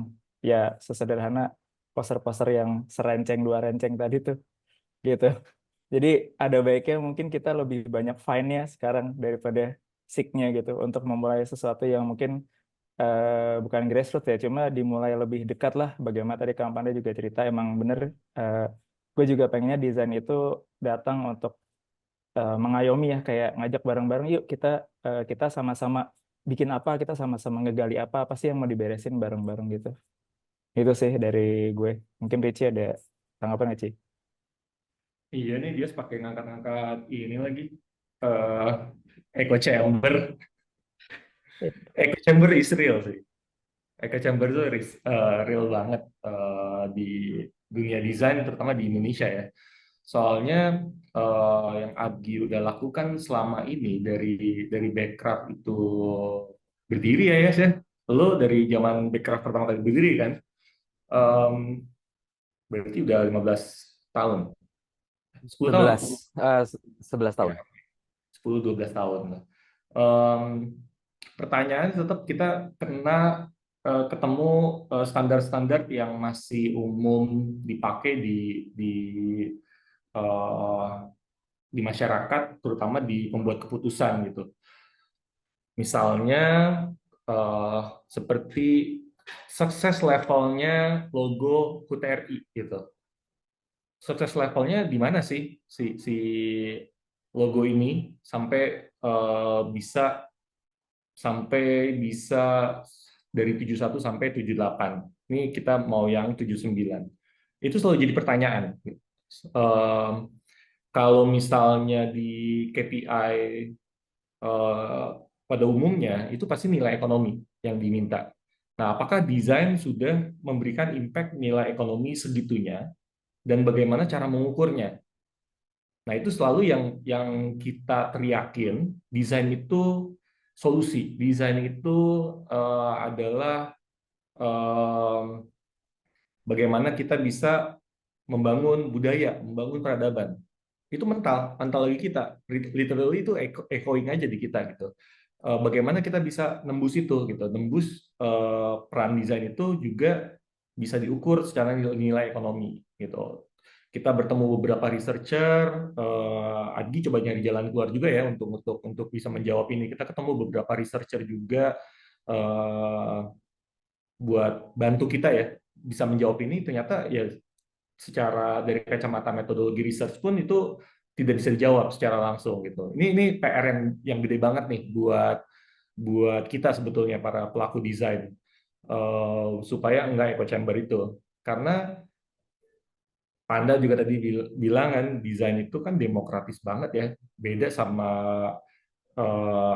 ya sesederhana poster-poster yang serenceng dua renceng tadi tuh gitu. Jadi ada baiknya mungkin kita lebih banyak find-nya sekarang daripada seek-nya gitu untuk memulai sesuatu yang mungkin bukan grassroots ya, cuma dimulai lebih dekat lah. Bagaimana tadi Kang Panda juga cerita, emang bener eh, gue juga pengennya desain itu datang untuk mengayomi ya, kayak ngajak bareng-bareng yuk kita sama-sama bikin apa, kita sama-sama ngegali apa sih yang mau diberesin bareng-bareng gitu. Itu sih dari gue. Mungkin Richie ada tanggapan nggak, Ci? Iya nih dia pakai ngangkat-ngangkat ini lagi. eh echo chamber. Echo chamber is real sih. Echo chamber itu real banget di dunia desain, terutama di Indonesia ya. Soalnya yang Agi udah lakukan selama ini dari Backcraft itu berdiri ya Yas ya. Lo dari zaman Backcraft pertama kali berdiri kan, em, berarti udah 15 tahun. 10 tahun. 11 tahun. Ya, 10-12 tahun lah. Em, Pertanyaan tetap kita kena ketemu standar-standar yang masih umum dipakai eh, di masyarakat, terutama di pembuat keputusan gitu. Misalnya seperti sukses levelnya logo HUT-RI gitu. Sukses levelnya di mana sih si logo ini sampai bisa dari 71 sampai 78. Ini kita mau yang 79. Itu selalu jadi pertanyaan. Em, Kalau misalnya di KPI pada umumnya itu pasti nilai ekonomi yang diminta. Nah, apakah desain sudah memberikan impact nilai ekonomi segitunya dan bagaimana cara mengukurnya? Nah, itu selalu yang kita teriakin, desain itu solusi. Desain itu adalah eh, bagaimana kita bisa membangun budaya, membangun peradaban. Itu mental lagi kita. Literally itu echoing aja di kita gitu. Bagaimana kita bisa nembus itu gitu. Nembus peran desain itu juga bisa diukur secara nilai ekonomi gitu. Kita bertemu beberapa researcher, Adi coba nyari jalan keluar juga ya untuk bisa menjawab ini. Kita ketemu beberapa researcher juga buat bantu kita ya bisa menjawab ini. Ternyata ya secara dari kacamata metodologi research pun itu tidak bisa dijawab secara langsung gitu. Ini PR yang gede banget nih buat buat kita sebetulnya para pelaku desain supaya enggak echo chamber itu. Karena Panda juga tadi bilang kan desain itu kan demokratis banget ya. Beda sama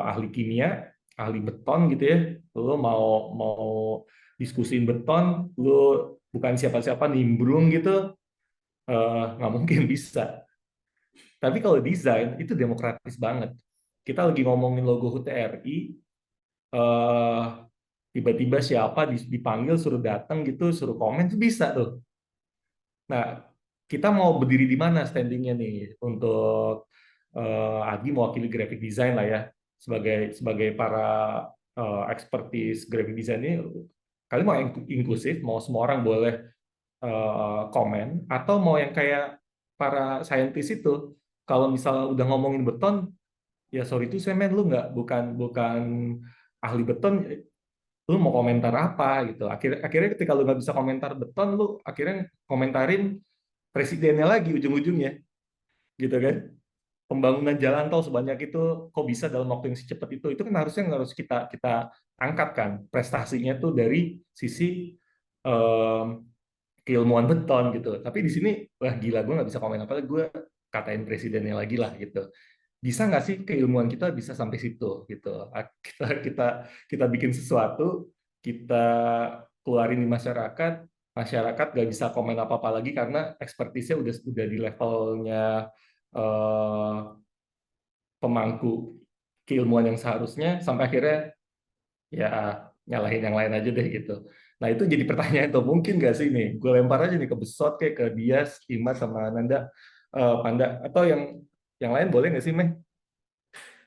ahli kimia, ahli beton gitu ya. Lo mau mau diskusin beton, lo bukan siapa-siapa nimbrung gitu, nggak mungkin bisa. Tapi kalau desain itu demokratis banget. Kita lagi ngomongin logo HUT-RI, eh, tiba-tiba siapa dipanggil suruh datang gitu, suruh komen tuh bisa tuh. Nah, kita mau berdiri di mana standingnya nih untuk Agi mewakili graphic design lah ya sebagai para expertise graphic design ini. Kalian mau inklusif, mau semua orang boleh komen, atau mau yang kayak para saintis itu, kalau misalnya udah ngomongin beton, ya sorry itu semen, lu nggak bukan ahli beton, lu mau komentar apa gitu. Akhirnya ketika lu nggak bisa komentar beton, lu akhirnya komentarin presidennya lagi ujung-ujungnya, gitu kan. Pembangunan jalan tol sebanyak itu kok bisa dalam waktu yang secepat itu kan harusnya harus kita kita angkat kan prestasinya tuh dari sisi em, keilmuan beton gitu. Tapi di sini wah gila, gue nggak bisa komen apa, gue katain presidennya lagi lah gitu. Bisa nggak sih keilmuan kita bisa sampai situ gitu? Kita kita bikin sesuatu, kita keluarin di masyarakat, masyarakat nggak bisa komen apa apa lagi karena ekspertisnya udah di levelnya eh, pemangku keilmuan yang seharusnya, sampai akhirnya ya nyalahin yang lain aja deh gitu. Nah itu jadi pertanyaan tuh, mungkin nggak sih nih, gue lempar aja nih ke Besot, kayak ke Dias, Imas, sama Nanda, Panda, atau yang lain boleh nggak sih, Meh?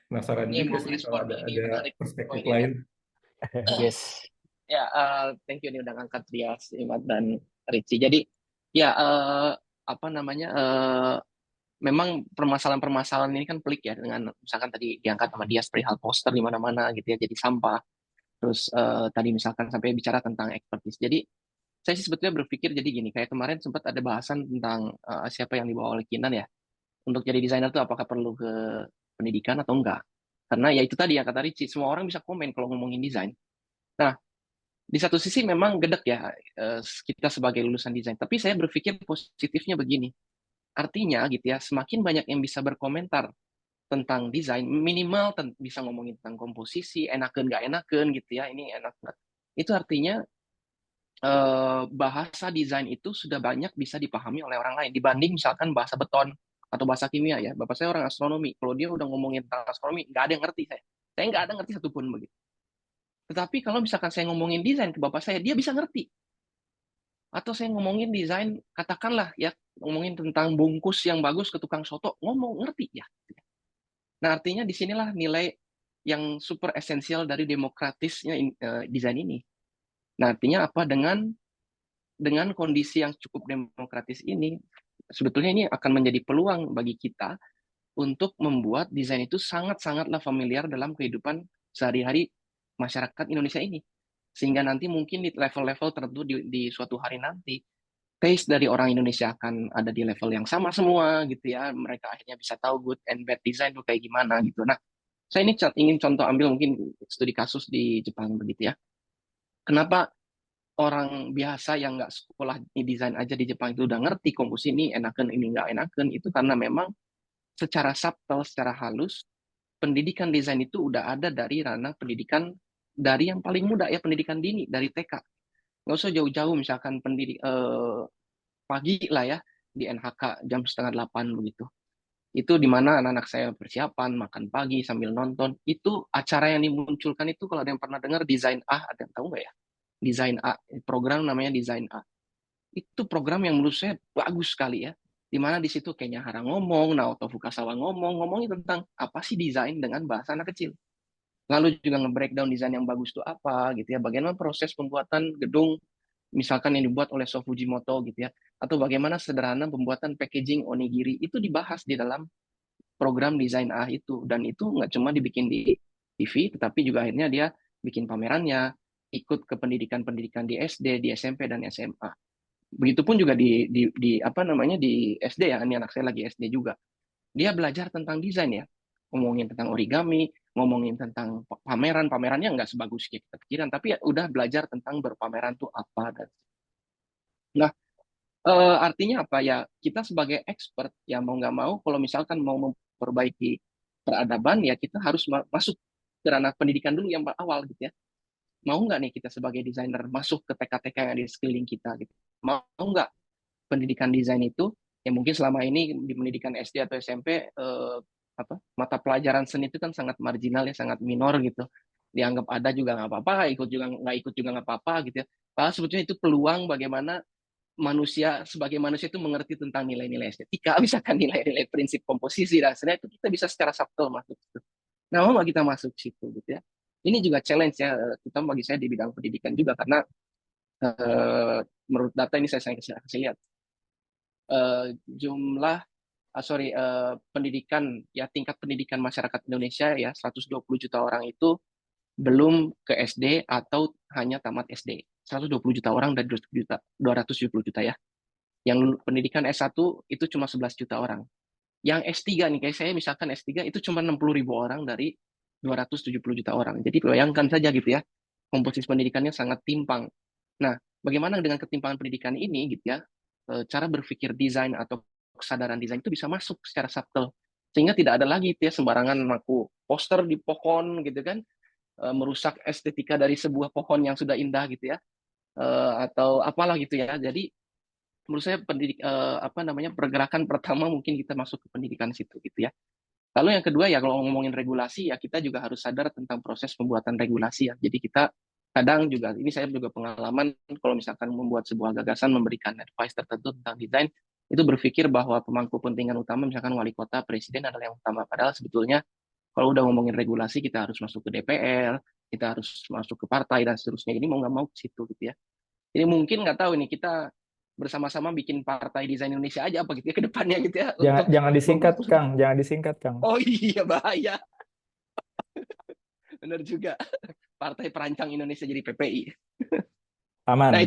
Penasaran Ini juga mau sih kalau respon ada ini ada menarik perspektif poinnya nih. lain. Yes. Ya, thank you nih udah ngangkat Dias, Imad, dan Ritzy. Jadi, ya apa namanya, memang permasalahan-permasalahan ini kan pelik ya, dengan misalkan tadi diangkat sama Dias perihal poster di mana-mana gitu ya, jadi sampah. Terus tadi misalkan sampai bicara tentang expertise. Jadi, saya sih sebetulnya berpikir jadi gini, kayak kemarin sempat ada bahasan tentang siapa yang dibawa oleh Kinan ya, untuk jadi desainer tuh apakah perlu ke pendidikan atau enggak. Karena ya itu tadi yang kata Ritzy, semua orang bisa komen kalau ngomongin desain. Nah, di satu sisi memang gedek ya kita sebagai lulusan desain. Tapi saya berpikir positifnya begini. Artinya gitu ya, semakin banyak yang bisa berkomentar tentang desain, minimal bisa ngomongin tentang komposisi, enakan nggak enakan gitu ya, ini enak nggak. Itu artinya bahasa desain itu sudah banyak bisa dipahami oleh orang lain dibanding misalkan bahasa beton atau bahasa kimia ya. Bapak saya orang astronomi, kalau dia udah ngomongin tentang astronomi, nggak ada yang ngerti saya. Saya nggak ada ngerti satupun begitu. Tetapi kalau misalkan saya ngomongin desain ke bapak saya, dia bisa ngerti. Atau saya ngomongin desain, katakanlah ya, ngomongin tentang bungkus yang bagus ke tukang soto, ngomong ngerti ya. Nah, artinya disinilah nilai yang super esensial dari demokratisnya desain ini. Nah, artinya apa? Dengan kondisi yang cukup demokratis ini, sebetulnya ini akan menjadi peluang bagi kita untuk membuat desain itu sangat-sangatlah familiar dalam kehidupan sehari-hari masyarakat Indonesia ini. Sehingga nanti mungkin di level-level tertentu di suatu hari nanti, taste dari orang Indonesia akan ada di level yang sama semua gitu ya. Mereka akhirnya bisa tahu good and bad design itu kayak gimana gitu. Nah, saya ini ingin contoh ambil mungkin studi kasus di Jepang begitu ya. Kenapa orang biasa yang nggak sekolah di desain aja di Jepang itu udah ngerti komposisi ini enakan ini nggak enakan, itu karena memang secara subtle, secara halus, pendidikan desain itu udah ada dari ranah pendidikan dari yang paling muda ya, pendidikan dini dari TK. Nggak usah jauh-jauh misalkan pagi lah ya di NHK jam setengah 8 begitu. Itu di mana anak-anak saya persiapan makan pagi sambil nonton. Itu acara yang dimunculkan itu kalau ada yang pernah dengar Desain A, ada yang tahu nggak ya? Desain A, program namanya Desain A. Itu program yang menurut saya bagus sekali ya. Di mana di situ kayaknya Hara ngomong, Naoto Fukasawa ngomongin tentang apa sih desain dengan bahasa anak kecil. Lalu juga nge-breakdown desain yang bagus itu apa gitu ya. Bagaimana proses pembuatan gedung misalkan yang dibuat oleh So Fujimoto gitu ya. Atau bagaimana sederhana pembuatan packaging onigiri itu dibahas di dalam program desain A itu. Dan itu nggak cuma dibikin di TV, tetapi juga akhirnya dia bikin pamerannya, ikut ke pendidikan-pendidikan di SD, di SMP, dan SMA. Begitupun juga di apa namanya di SD ya, ini anak saya lagi SD juga. Dia belajar tentang desain ya, ngomongin tentang origami, ngomongin tentang pameran, pamerannya nggak sebagus kita pikiran, tapi ya udah belajar tentang berpameran tuh apa. Dan nah, artinya apa ya, kita sebagai expert ya mau nggak mau kalau misalkan mau memperbaiki peradaban ya kita harus masuk ke ranah pendidikan dulu yang awal gitu ya. Mau nggak nih kita sebagai desainer masuk ke TK-TK yang di sekeliling kita gitu, mau nggak pendidikan desain itu yang mungkin selama ini di pendidikan SD atau SMP apa mata pelajaran seni itu kan sangat marginal ya, sangat minor gitu, dianggap ada juga nggak apa-apa, ikut juga nggak ikut juga nggak apa-apa gitu ya. Padahal sebetulnya itu peluang bagaimana manusia sebagai manusia itu mengerti tentang nilai-nilai estetika, misalkan nilai-nilai prinsip komposisi dan sebagainya, itu kita bisa secara subtle masuk situ. Nah, mau nggak kita masuk situ gitu ya? Ini juga challenge ya, kita bagi saya di bidang pendidikan juga karena menurut data ini saya kasih lihat jumlah pendidikan ya, tingkat pendidikan masyarakat Indonesia ya 120 juta orang itu belum ke SD atau hanya tamat SD. 120 juta orang dan 270 juta ya. Yang pendidikan S1 itu cuma 11 juta orang. Yang S3 nih, kayak saya misalkan S3 itu cuma 60 ribu orang dari 270 juta orang. Jadi bayangkan saja gitu ya, komposisi pendidikannya sangat timpang. Nah, bagaimana dengan ketimpangan pendidikan ini gitu ya, cara berpikir desain atau kesadaran desain itu bisa masuk secara subtle. Sehingga tidak ada lagi gitu ya sembarangan maku poster di pohon gitu kan, merusak estetika dari sebuah pohon yang sudah indah gitu ya, atau apalah gitu ya. Jadi menurut saya pergerakan pertama mungkin kita masuk ke pendidikan situ gitu ya. Lalu yang kedua ya kalau ngomongin regulasi ya kita juga harus sadar tentang proses pembuatan regulasi ya. Jadi kita kadang juga, ini saya juga pengalaman kalau misalkan membuat sebuah gagasan, memberikan advice tertentu tentang desain, itu berpikir bahwa pemangku kepentingan utama misalkan wali kota, presiden adalah yang utama. Padahal sebetulnya kalau udah ngomongin regulasi kita harus masuk ke DPR, kita harus masuk ke partai dan seterusnya. Ini mau nggak mau ke situ gitu ya. Jadi mungkin nggak tahu nih kita bersama-sama bikin partai desain Indonesia aja apa gitu ya ke depannya gitu ya untuk Jangan disingkat, Kang. Jangan disingkat, Kang. Oh iya, bahaya. Benar juga. Partai Perancang Indonesia jadi PPI. Aman. Nah,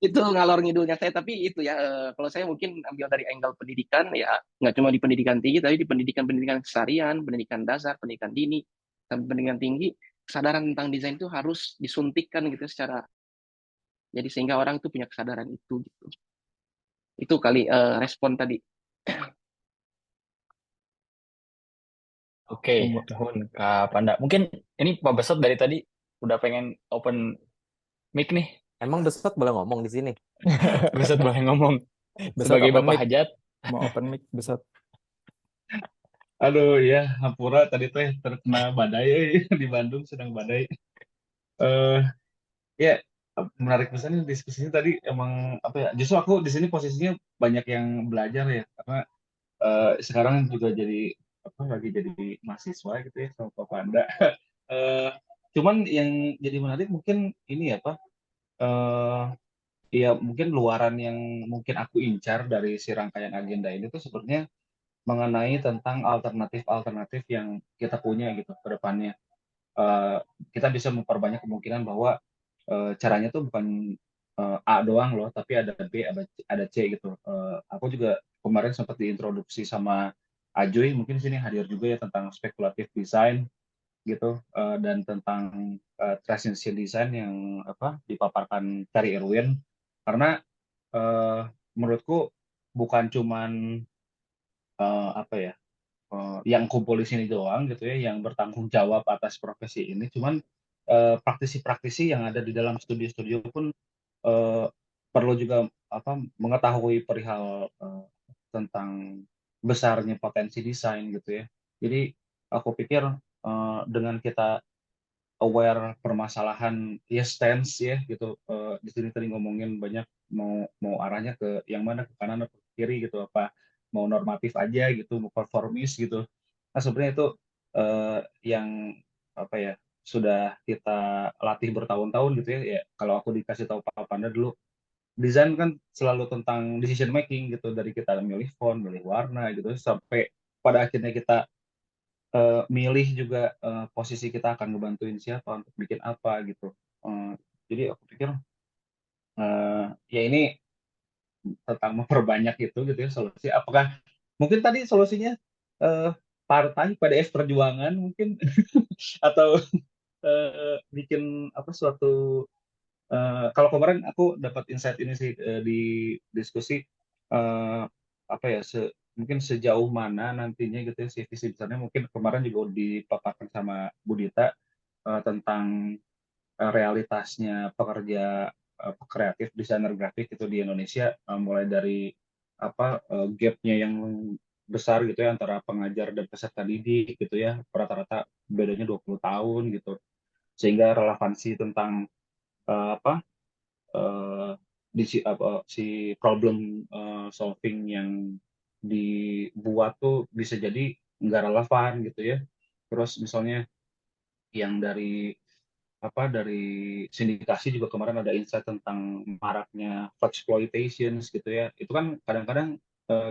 itu ngalor ngidulnya saya, tapi itu ya kalau saya mungkin ambil dari angle pendidikan ya, nggak cuma di pendidikan tinggi tapi di pendidikan keseharian, pendidikan dasar, pendidikan dini, sampai pendidikan tinggi, kesadaran tentang desain itu harus disuntikkan gitu secara, jadi sehingga orang itu punya kesadaran itu gitu. Itu kali respon tadi. Oke, nuhun Kak Panda. Mungkin ini Pak Besot dari tadi udah pengen open mic nih. Emang Besot boleh ngomong di sini? Besot boleh ngomong. Besot Sebagai open Bapak mic. Hajat. Mau open mic, Besot. Aduh ya, hampura tadi teh terkena badai di Bandung sedang badai. Eh ya menarik pesannya diskusinya tadi emang apa ya? Justru aku di sini posisinya banyak yang belajar ya karena sekarang juga jadi apa lagi jadi mahasiswa gitu ya sama Pak Panda. Eh cuman yang jadi menarik mungkin ini ya Pak. Eh ya mungkin luaran yang mungkin aku incar dari si rangkaian agenda ini tuh sebenarnya mengenai tentang alternatif-alternatif yang kita punya gitu ke depannya. Eh, kita bisa memperbanyak kemungkinan bahwa caranya tuh bukan A doang loh, tapi ada B, ada C gitu. Aku juga kemarin sempat diintroduksi sama Ajoy, mungkin sini hadir juga ya tentang spekulatif design gitu, dan tentang transition design yang apa dipaparkan Cari Irwin. Karena menurutku bukan cuman apa ya yang kumpul di sini doang gitu ya, yang bertanggung jawab atas profesi ini. Cuman praktisi-praktisi yang ada di dalam studio-studio pun eh, perlu juga apa mengetahui perihal tentang besarnya potensi desain gitu ya. Jadi aku pikir dengan kita aware permasalahan ya stance ya gitu, di sini tadi ngomongin banyak mau arahnya ke yang mana, ke kanan atau ke kiri gitu, apa mau normatif aja gitu, mau konformis gitu. Nah sebenarnya itu yang apa ya sudah kita latih bertahun-tahun gitu ya. Ya kalau aku dikasih tahu Pak Panda dulu, desain kan selalu tentang decision making gitu, dari kita milih font, milih warna gitu sampai pada akhirnya kita milih juga posisi kita akan ngebantuin siapa untuk bikin apa gitu. Jadi aku pikir ya ini tentang memperbanyak itu gitu ya solusi. Apakah mungkin tadi solusinya eh, partai PDS Perjuangan mungkin atau bikin apa suatu kalau kemarin aku dapat insight ini sih di diskusi apa ya mungkin sejauh mana nantinya gitu ya si visi besarnya, mungkin kemarin juga dipaparkan sama Budita tentang realitasnya pekerja kreatif desainer grafik itu di Indonesia, mulai dari apa gapnya yang besar gitu ya antara pengajar dan peserta didik gitu ya, rata-rata bedanya 20 tahun gitu, sehingga relevansi tentang apa si problem solving yang dibuat tuh bisa jadi nggak relevan gitu ya. Terus misalnya yang dari sindikasi juga kemarin ada insight tentang maraknya exploitation gitu ya. Itu kan kadang-kadang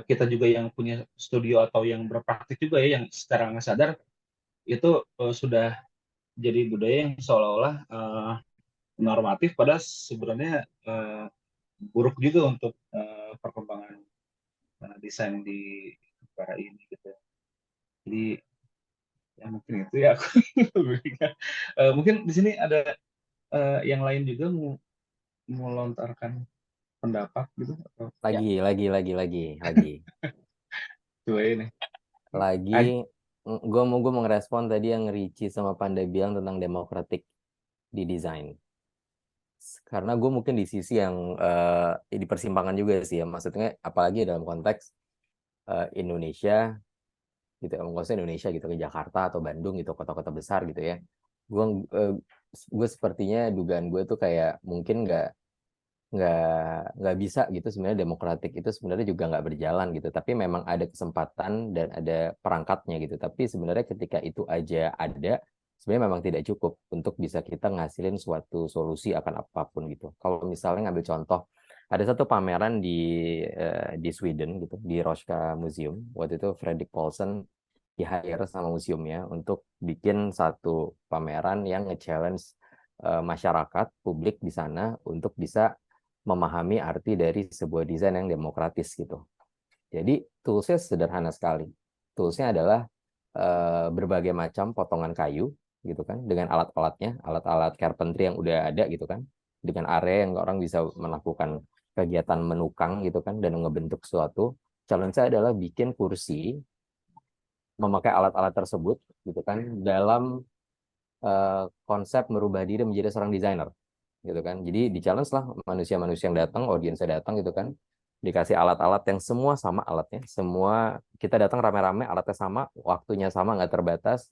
kita juga yang punya studio atau yang berpraktik juga ya, yang secara nggak sadar itu sudah jadi budaya yang seolah-olah normatif, padahal sebenarnya buruk juga untuk perkembangan desain di negara ini gitu. Jadi ya mungkin itu ya aku. Mungkin di sini ada yang lain juga mau melontarkan pendapat gitu atau Ya, Lagi. coba ini. Lagi, gue mau ngerespon tadi yang Richie sama Panda bilang tentang demokratik di desain. Karena gue mungkin di sisi yang di persimpangan juga sih ya, maksudnya apalagi dalam konteks Indonesia gitu, maksudnya Indonesia gitu, ke Jakarta atau Bandung gitu, kota-kota besar gitu ya. Gue sepertinya dugaan gue tuh kayak mungkin nggak bisa gitu sebenarnya, demokratik itu sebenarnya juga nggak berjalan gitu, tapi memang ada kesempatan dan ada perangkatnya gitu, tapi sebenarnya ketika itu aja ada, sebenarnya memang tidak cukup untuk bisa kita ngasilin suatu solusi akan apapun gitu. Kalau misalnya ngambil contoh, ada satu pameran di Sweden gitu, di Roska Museum. Waktu itu Fredrik Paulsen di-hire sama museumnya untuk bikin satu pameran yang nge-challenge masyarakat publik di sana untuk bisa memahami arti dari sebuah desain yang demokratis gitu. Jadi toolsnya sederhana sekali. Toolsnya adalah berbagai macam potongan kayu gitu kan, dengan alat-alatnya, alat-alat carpentry yang udah ada gitu kan, dengan area yang orang bisa melakukan kegiatan menukang gitu kan dan ngebentuk sesuatu. Challenge-nya adalah bikin kursi memakai alat-alat tersebut gitu kan, dalam konsep merubah diri menjadi seorang desainer gitu kan. Jadi di challenge lah manusia-manusia yang datang, audiensnya datang gitu kan, dikasih alat-alat yang semua sama alatnya, semua kita datang rame-rame, alatnya sama, waktunya sama, nggak terbatas.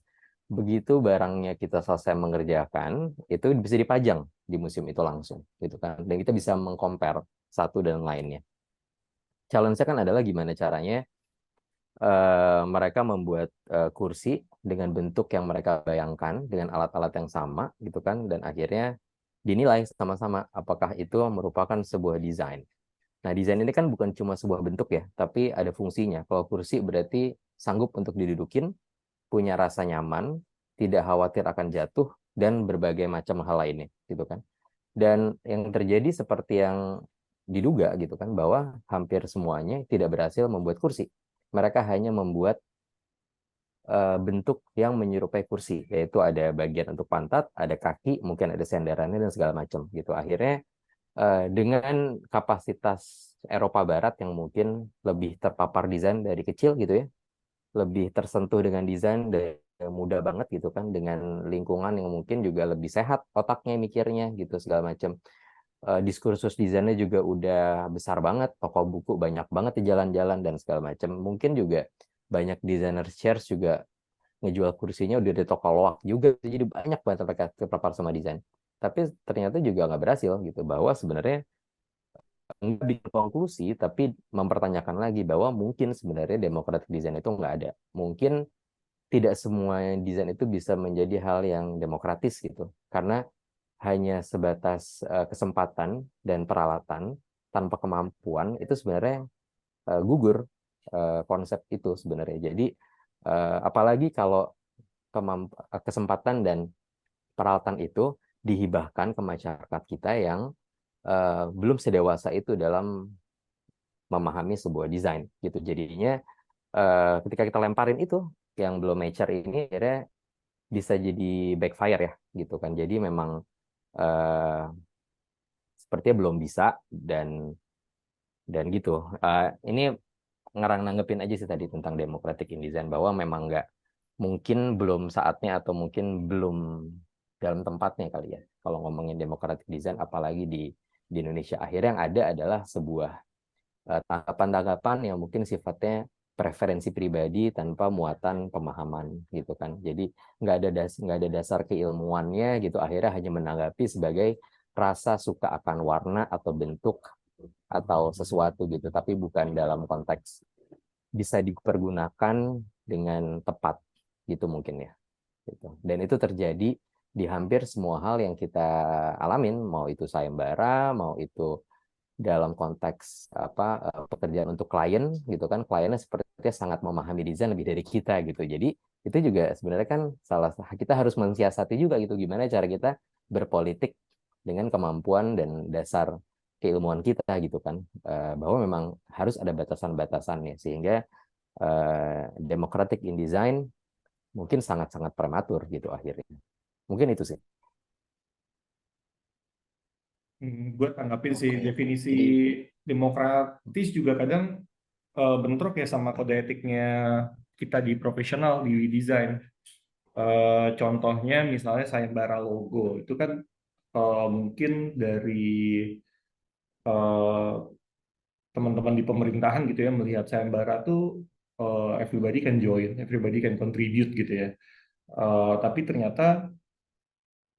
Begitu barangnya kita selesai mengerjakan, itu bisa dipajang di museum itu langsung gitu kan, dan kita bisa mengcompare satu dan lainnya. Challenge-nya kan adalah gimana caranya mereka membuat kursi dengan bentuk yang mereka bayangkan dengan alat-alat yang sama gitu kan, dan akhirnya dinilai sama-sama apakah itu merupakan sebuah desain. Nah, desain ini kan bukan cuma sebuah bentuk ya, tapi ada fungsinya. Kalau kursi berarti sanggup untuk didudukin, punya rasa nyaman, tidak khawatir akan jatuh, dan berbagai macam hal lainnya gitu kan. Dan yang terjadi seperti yang diduga gitu kan, bahwa hampir semuanya tidak berhasil membuat kursi. Mereka hanya membuat bentuk yang menyerupai kursi, yaitu ada bagian untuk pantat, ada kaki, mungkin ada senderannya dan segala macam gitu. Akhirnya dengan kapasitas Eropa Barat yang mungkin lebih terpapar desain dari kecil gitu ya, lebih tersentuh dengan desain dan mudah banget gitu kan, dengan lingkungan yang mungkin juga lebih sehat otaknya mikirnya gitu segala macam. Diskursus desainnya juga udah besar banget, toko buku banyak banget di jalan-jalan dan segala macam. Mungkin juga banyak desainer shares juga ngejual kursinya udah di toko loak juga, jadi banyak banget mereka terpapar sama desain. Tapi ternyata juga nggak berhasil gitu, bahwa sebenarnya nggak bikin konklusi, tapi mempertanyakan lagi bahwa mungkin sebenarnya demokratik desain itu nggak ada. Mungkin tidak semua desain itu bisa menjadi hal yang demokratis gitu, karena hanya sebatas kesempatan dan peralatan tanpa kemampuan itu sebenarnya gugur konsep itu sebenarnya. Jadi apalagi kalau kesempatan dan peralatan itu dihibahkan ke masyarakat kita yang belum sedewasa itu dalam memahami sebuah desain gitu. Jadinya ketika kita lemparin itu yang belum mature ini, akhirnya bisa jadi backfire ya gitu kan. Jadi memang sepertinya belum bisa, dan gitu. Ini nanggepin aja sih tadi tentang democratic in design, bahwa memang nggak, mungkin belum saatnya atau mungkin belum dalam tempatnya kali ya kalau ngomongin democratic design, apalagi di Indonesia. Akhirnya yang ada adalah sebuah tanggapan-tanggapan yang mungkin sifatnya preferensi pribadi tanpa muatan pemahaman gitu kan. Jadi nggak ada dasar keilmuannya gitu. Akhirnya hanya menanggapi sebagai rasa suka akan warna atau bentuk atau sesuatu gitu, tapi bukan dalam konteks bisa dipergunakan dengan tepat gitu mungkin ya. Gitu. Dan itu terjadi di hampir semua hal yang kita alamin, mau itu sayembara, mau itu dalam konteks pekerjaan untuk klien gitu kan, kliennya sepertinya sangat memahami desain lebih dari kita gitu. Jadi itu juga sebenarnya kan kita harus mensiasati juga gitu, gimana cara kita berpolitik dengan kemampuan dan dasar keilmuan kita gitu kan, bahwa memang harus ada batasan-batasannya, sehingga democratic in design mungkin sangat-sangat prematur gitu akhirnya. Mungkin itu sih. Gue tanggapin sih definisi Jadi demokratis juga kadang bentrok ya sama kode etiknya kita di profesional di desain. Contohnya misalnya sayembara logo itu kan mungkin dari eh, teman-teman di pemerintahan gitu ya melihat sayembara tuh everybody can join, everybody can contribute gitu ya. Tapi ternyata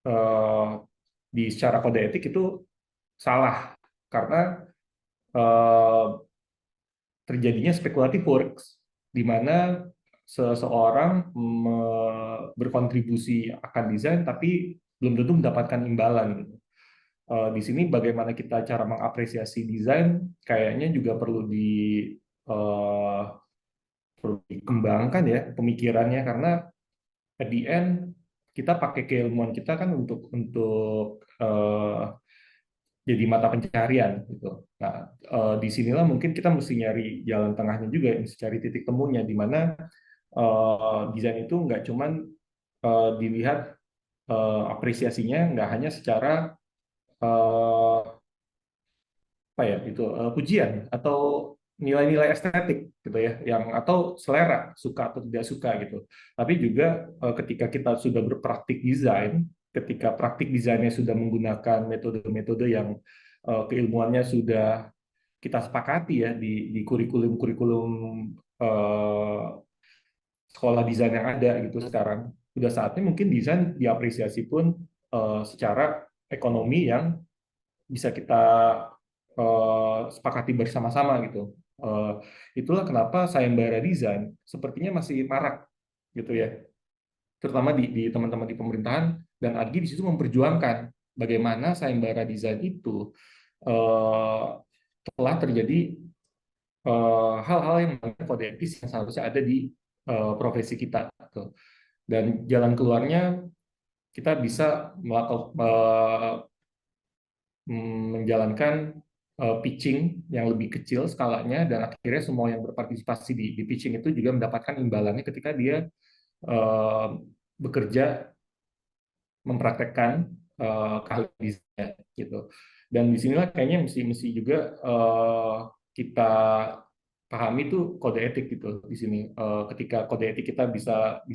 eh, di secara kode etik itu salah karena eh, terjadinya speculative works di mana seseorang berkontribusi akan desain tapi belum tentu mendapatkan imbalan gitu. Di sini bagaimana kita cara mengapresiasi desain kayaknya juga eh, perlu dikembangkan ya pemikirannya karena at the end kita pakai keilmuan kita kan untuk jadi mata pencarian gitu. Nah, disinilah mungkin kita mesti nyari jalan tengahnya juga, mesti cari titik temunya di mana desain itu nggak cuman dilihat apresiasinya nggak hanya secara eh, apa ya itu pujian atau nilai-nilai estetik gitu ya, yang atau selera suka atau tidak suka gitu. Tapi juga ketika kita sudah berpraktik desain, ketika praktik desainnya sudah menggunakan metode-metode yang keilmuannya sudah kita sepakati ya di kurikulum-kurikulum eh, sekolah desain yang ada gitu sekarang, sudah saatnya mungkin desain diapresiasi pun secara ekonomi yang bisa kita sepakati bersama-sama gitu. Itulah kenapa sayembara desain sepertinya masih marak gitu ya, terutama di teman-teman di pemerintahan, dan Agi di situ memperjuangkan bagaimana sayembara desain itu eh, telah terjadi hal-hal yang melanggar kode etis yang seharusnya ada di profesi kita. Gitu. Dan jalan keluarnya kita bisa melakukan menjalankan pitching yang lebih kecil skalanya dan akhirnya semua yang berpartisipasi di pitching itu juga mendapatkan imbalannya ketika dia uh, bekerja mempraktekkan keahlian desainnya gitu. Dan disinilah kayaknya mesti juga kita pahami tuh kode etik gitu di sini. Ketika kode etik kita bisa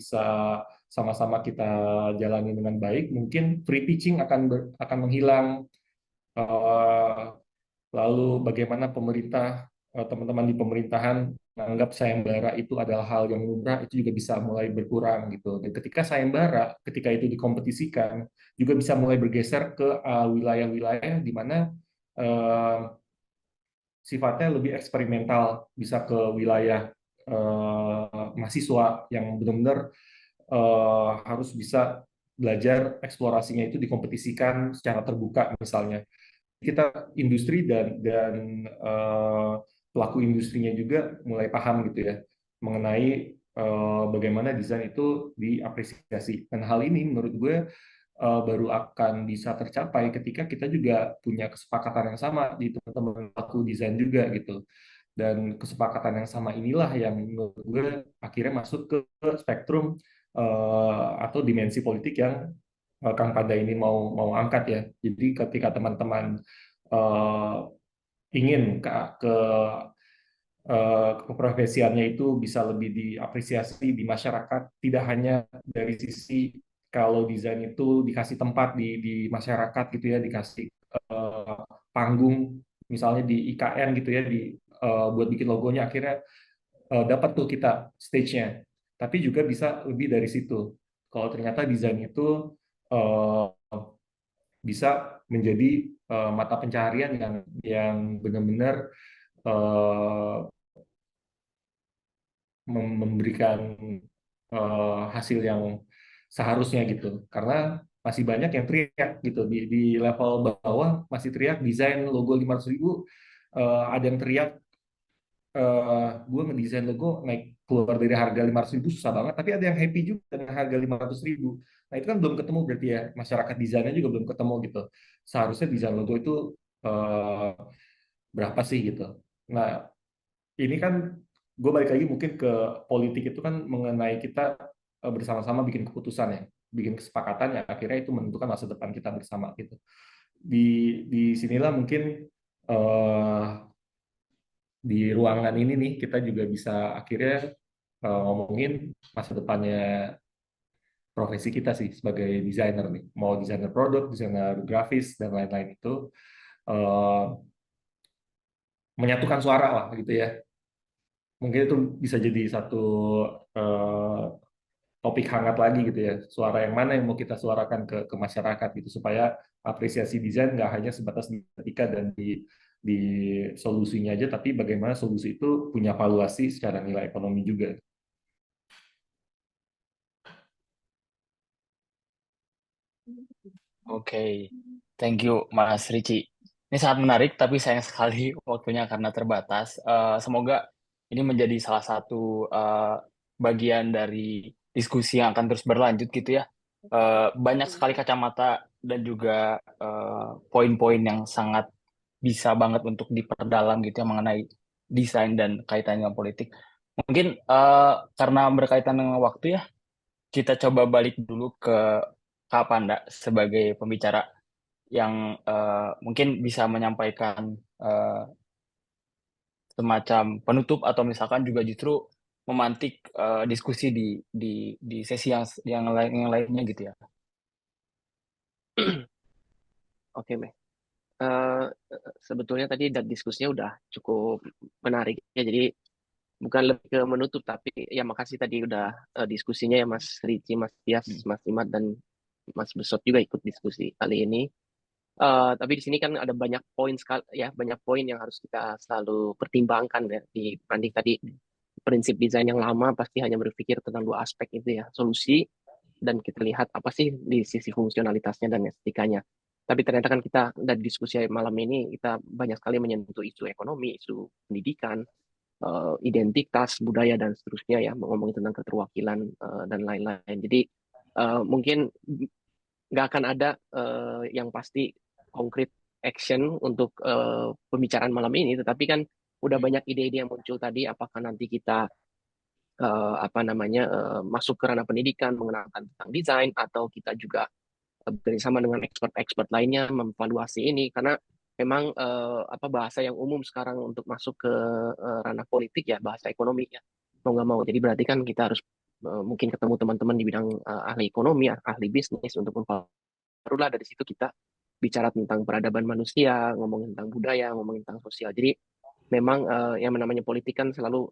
sama-sama kita jalani dengan baik, mungkin free pitching akan menghilang. Lalu bagaimana pemerintah, teman-teman di pemerintahan menganggap sayembara itu adalah hal yang lumrah, itu juga bisa mulai berkurang gitu. Dan ketika sayembara, ketika itu dikompetisikan, juga bisa mulai bergeser ke wilayah-wilayah di mana sifatnya lebih eksperimental, bisa ke wilayah mahasiswa yang benar-benar harus bisa belajar eksplorasinya itu dikompetisikan secara terbuka misalnya. Kita industri dan pelaku industrinya juga mulai paham gitu ya mengenai bagaimana desain itu diapresiasi, dan hal ini menurut gue baru akan bisa tercapai ketika kita juga punya kesepakatan yang sama di teman-teman pelaku desain juga gitu, dan kesepakatan yang sama inilah yang menurut gue akhirnya masuk ke spektrum atau dimensi politik yang Kang Panda ini mau angkat ya. Jadi ketika teman-teman uh, ingin keprofesiannya itu bisa lebih diapresiasi di masyarakat, tidak hanya dari sisi kalau desain itu dikasih tempat di masyarakat gitu ya, dikasih panggung misalnya di IKN gitu ya, buat bikin logonya, akhirnya dapat tuh kita stage-nya. Tapi juga bisa lebih dari situ. Kalau ternyata desain itu uh, bisa menjadi mata pencaharian yang benar-benar memberikan hasil yang seharusnya gitu. Karena masih banyak yang teriak gitu di level bawah masih teriak desain logo 500.000. Ada yang teriak gue ngedesain logo naik keluar dari harga 500.000 susah banget, tapi ada yang happy juga dengan harga 500.000. Nah itu kan belum ketemu berarti ya, masyarakat desainnya juga belum ketemu gitu. Seharusnya desain logo itu eh, berapa sih gitu. Nah ini kan gue balik lagi mungkin ke politik, itu kan mengenai kita bersama-sama bikin keputusan ya, bikin kesepakatan yang akhirnya itu menentukan masa depan kita bersama gitu. Di sinilah mungkin eh, di ruangan ini nih kita juga bisa akhirnya ngomongin masa depannya profesi kita sih sebagai desainer nih, mau desainer produk, desainer grafis dan lain-lain itu eh, menyatukan suara lah gitu ya. Mungkin itu bisa jadi satu eh, topik hangat lagi gitu ya. Suara yang mana yang mau kita suarakan ke masyarakat gitu supaya apresiasi desain nggak hanya sebatas di estetika dan di solusinya aja, tapi bagaimana solusi itu punya valuasi secara nilai ekonomi juga. Oke, thank you Mas Ricci. Ini sangat menarik, tapi sayang sekali waktunya karena terbatas. Semoga ini menjadi salah satu bagian dari diskusi yang akan terus berlanjut gitu ya. Banyak sekali kacamata dan juga poin-poin yang sangat bisa banget untuk diperdalam gitu ya mengenai desain dan kaitannya dengan politik. Mungkin karena berkaitan dengan waktu ya, kita coba balik dulu ke Kak Panda sebagai pembicara yang mungkin bisa menyampaikan semacam penutup atau misalkan juga justru memantik diskusi di sesi yang lainnya gitu ya. Oke, Meh. Sebetulnya tadi diskusinya udah cukup menarik ya. Jadi bukan lebih ke menutup, tapi ya makasih tadi udah diskusinya ya Mas Ricci, Mas Tias, Mas Imad dan Mas Besot juga ikut diskusi kali ini. Tapi di sini kan ada banyak poin sekali ya, banyak poin yang harus kita selalu pertimbangkan ya dibanding tadi prinsip desain yang lama pasti hanya berpikir tentang dua aspek itu ya, solusi dan kita lihat apa sih di sisi fungsionalitasnya dan estetikanya. Tapi ternyata kan kita dari diskusi malam ini kita banyak sekali menyentuh isu ekonomi, isu pendidikan, identitas, budaya dan seterusnya ya, ngomongin tentang keterwakilan dan lain-lain. Jadi mungkin nggak akan ada yang pasti konkret action untuk pembicaraan malam ini, tetapi kan udah banyak ide-ide yang muncul tadi. Apakah nanti kita masuk ke ranah pendidikan mengenalkan tentang desain, atau kita juga bekerjasama dengan expert-expert lainnya memvaluasi ini, karena memang bahasa yang umum sekarang untuk masuk ke ranah politik ya bahasa ekonomi ya, mau nggak mau. Jadi berarti kan kita harus mungkin ketemu teman-teman di bidang ahli ekonomi, ahli bisnis untuk barulah dari situ kita bicara tentang peradaban manusia, ngomongin tentang budaya, ngomongin tentang sosial. Jadi memang yang namanya politik kan selalu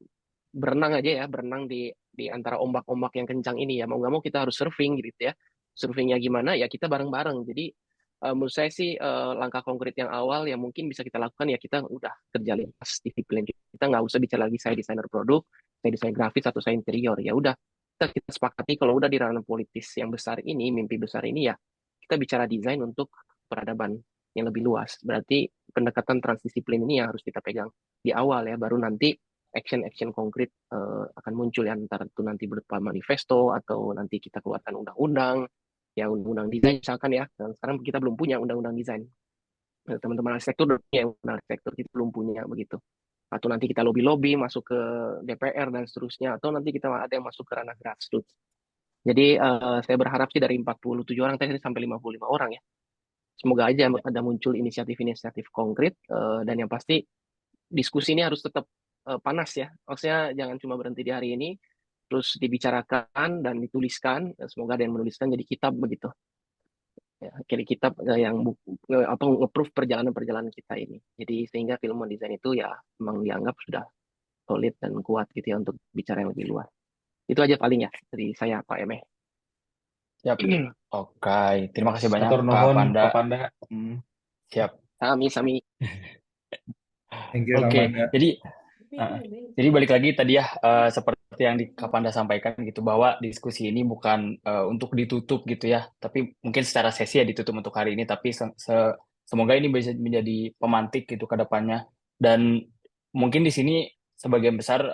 berenang aja ya, berenang di antara ombak-ombak yang kencang ini ya. Mau nggak mau kita harus surfing gitu ya. Surfingnya gimana ya, kita bareng-bareng. Jadi menurut saya sih langkah konkret yang awal yang mungkin bisa kita lakukan ya, kita udah kerja lintas disiplin. Kita nggak usah bicara lagi saya desainer produk, saya desain grafis atau saya interior. Ya udah, kita sepakati kalau udah di ranah politis yang besar ini, mimpi besar ini ya, kita bicara desain untuk peradaban yang lebih luas. Berarti pendekatan transdisiplin ini yang harus kita pegang di awal ya, baru nanti action-action konkret akan muncul ya, antara itu nanti berupa manifesto atau nanti kita keluarkan undang-undang, ya undang-undang desain misalkan ya. Dan sekarang kita belum punya undang-undang desain. Teman-teman arsitektur udah punya undang arsitektur, kita belum punya begitu. Atau nanti kita lobby-lobby masuk ke DPR dan seterusnya, atau nanti kita ada yang masuk ke ranah grassroots. Jadi saya berharap sih dari 47 orang tadi sampai 55 orang ya. Semoga aja ada muncul inisiatif-inisiatif konkret dan yang pasti diskusi ini harus tetap panas ya. Maksudnya jangan cuma berhenti di hari ini, terus dibicarakan dan dituliskan. Semoga ada yang menuliskan jadi kitab begitu. Ya, kira kitab yang nge-proof perjalanan-perjalanan kita ini. Jadi sehingga film desain itu ya memang dianggap sudah solid dan kuat gitu ya untuk bicara yang lebih luas. Itu aja paling ya dari saya Pak Emeh. Siap. Oke, terima kasih banyak Atur Kak nuhun Panda. Pak Panda. Siap. Sami. Thank you, Oke, Kang Panda. jadi balik lagi tadi ya seperti seperti yang di Kapanda sampaikan gitu, bahwa diskusi ini bukan untuk ditutup gitu ya, tapi mungkin secara sesi ya ditutup untuk hari ini, tapi semoga ini bisa menjadi pemantik gitu ke depannya. Dan mungkin di sini sebagian besar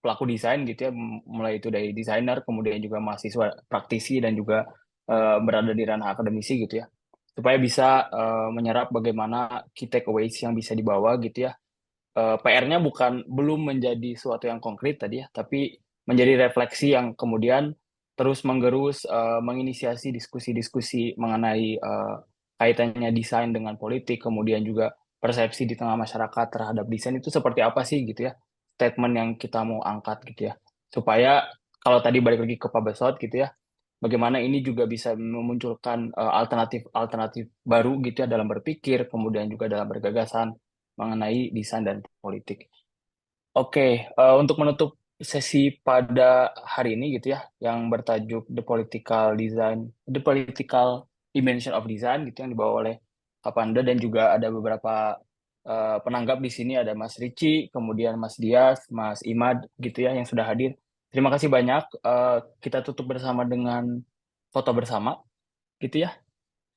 pelaku desain gitu ya, mulai itu dari desainer, kemudian juga mahasiswa praktisi dan juga berada di ranah akademisi gitu ya, supaya bisa menyerap bagaimana key takeaways yang bisa dibawa gitu ya. PR-nya belum menjadi suatu yang konkret tadi ya, tapi menjadi refleksi yang kemudian terus menggerus, menginisiasi diskusi-diskusi mengenai kaitannya desain dengan politik, kemudian juga persepsi di tengah masyarakat terhadap desain itu seperti apa sih gitu ya, statement yang kita mau angkat gitu ya, supaya kalau tadi balik lagi ke Pak Besot gitu ya, bagaimana ini juga bisa memunculkan alternatif-alternatif baru gitu ya dalam berpikir, kemudian juga dalam bergagasan mengenai desain dan politik. Oke, untuk menutup sesi pada hari ini gitu ya, yang bertajuk The Political Dimension of Design gitu yang dibawa oleh Kapanda, dan juga ada beberapa penanggap di sini, ada Mas Ricci, kemudian Mas Dias, Mas Imad gitu ya yang sudah hadir. Terima kasih banyak. Kita tutup bersama dengan foto bersama gitu ya.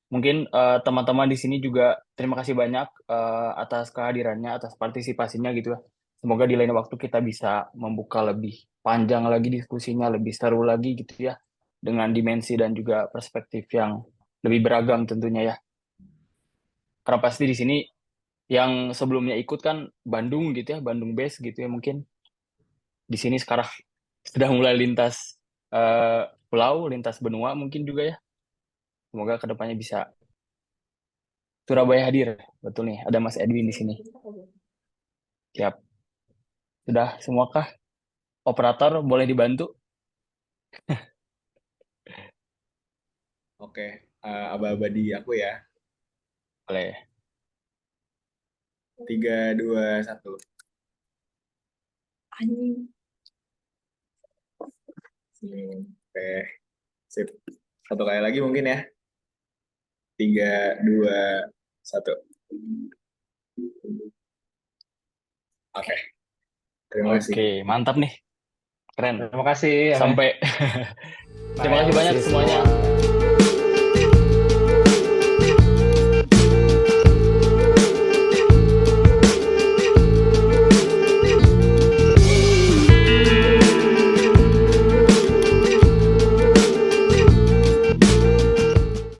Mungkin teman-teman di sini juga terima kasih banyak atas kehadirannya, atas partisipasinya gitu ya. Semoga di lain waktu kita bisa membuka lebih panjang lagi diskusinya, lebih seru lagi gitu ya, dengan dimensi dan juga perspektif yang lebih beragam tentunya ya. Karena pasti di sini yang sebelumnya ikut kan Bandung gitu ya, Bandung base gitu ya, mungkin di sini sekarang sudah mulai lintas pulau, lintas benua mungkin juga ya. Semoga kedepannya bisa Surabaya hadir, betul nih. Ada Mas Edwin di sini. Siap. Sudah semuakah? Operator boleh dibantu? Oke, aba-aba di aku ya. Boleh. 3, 2, 1. Oke, sip. Satu kali lagi mungkin ya. 3, 2, 1. Oke, terima kasih. Oke, mantap nih. Keren. Terima kasih. Sampai. Terima kasih banyak semuanya.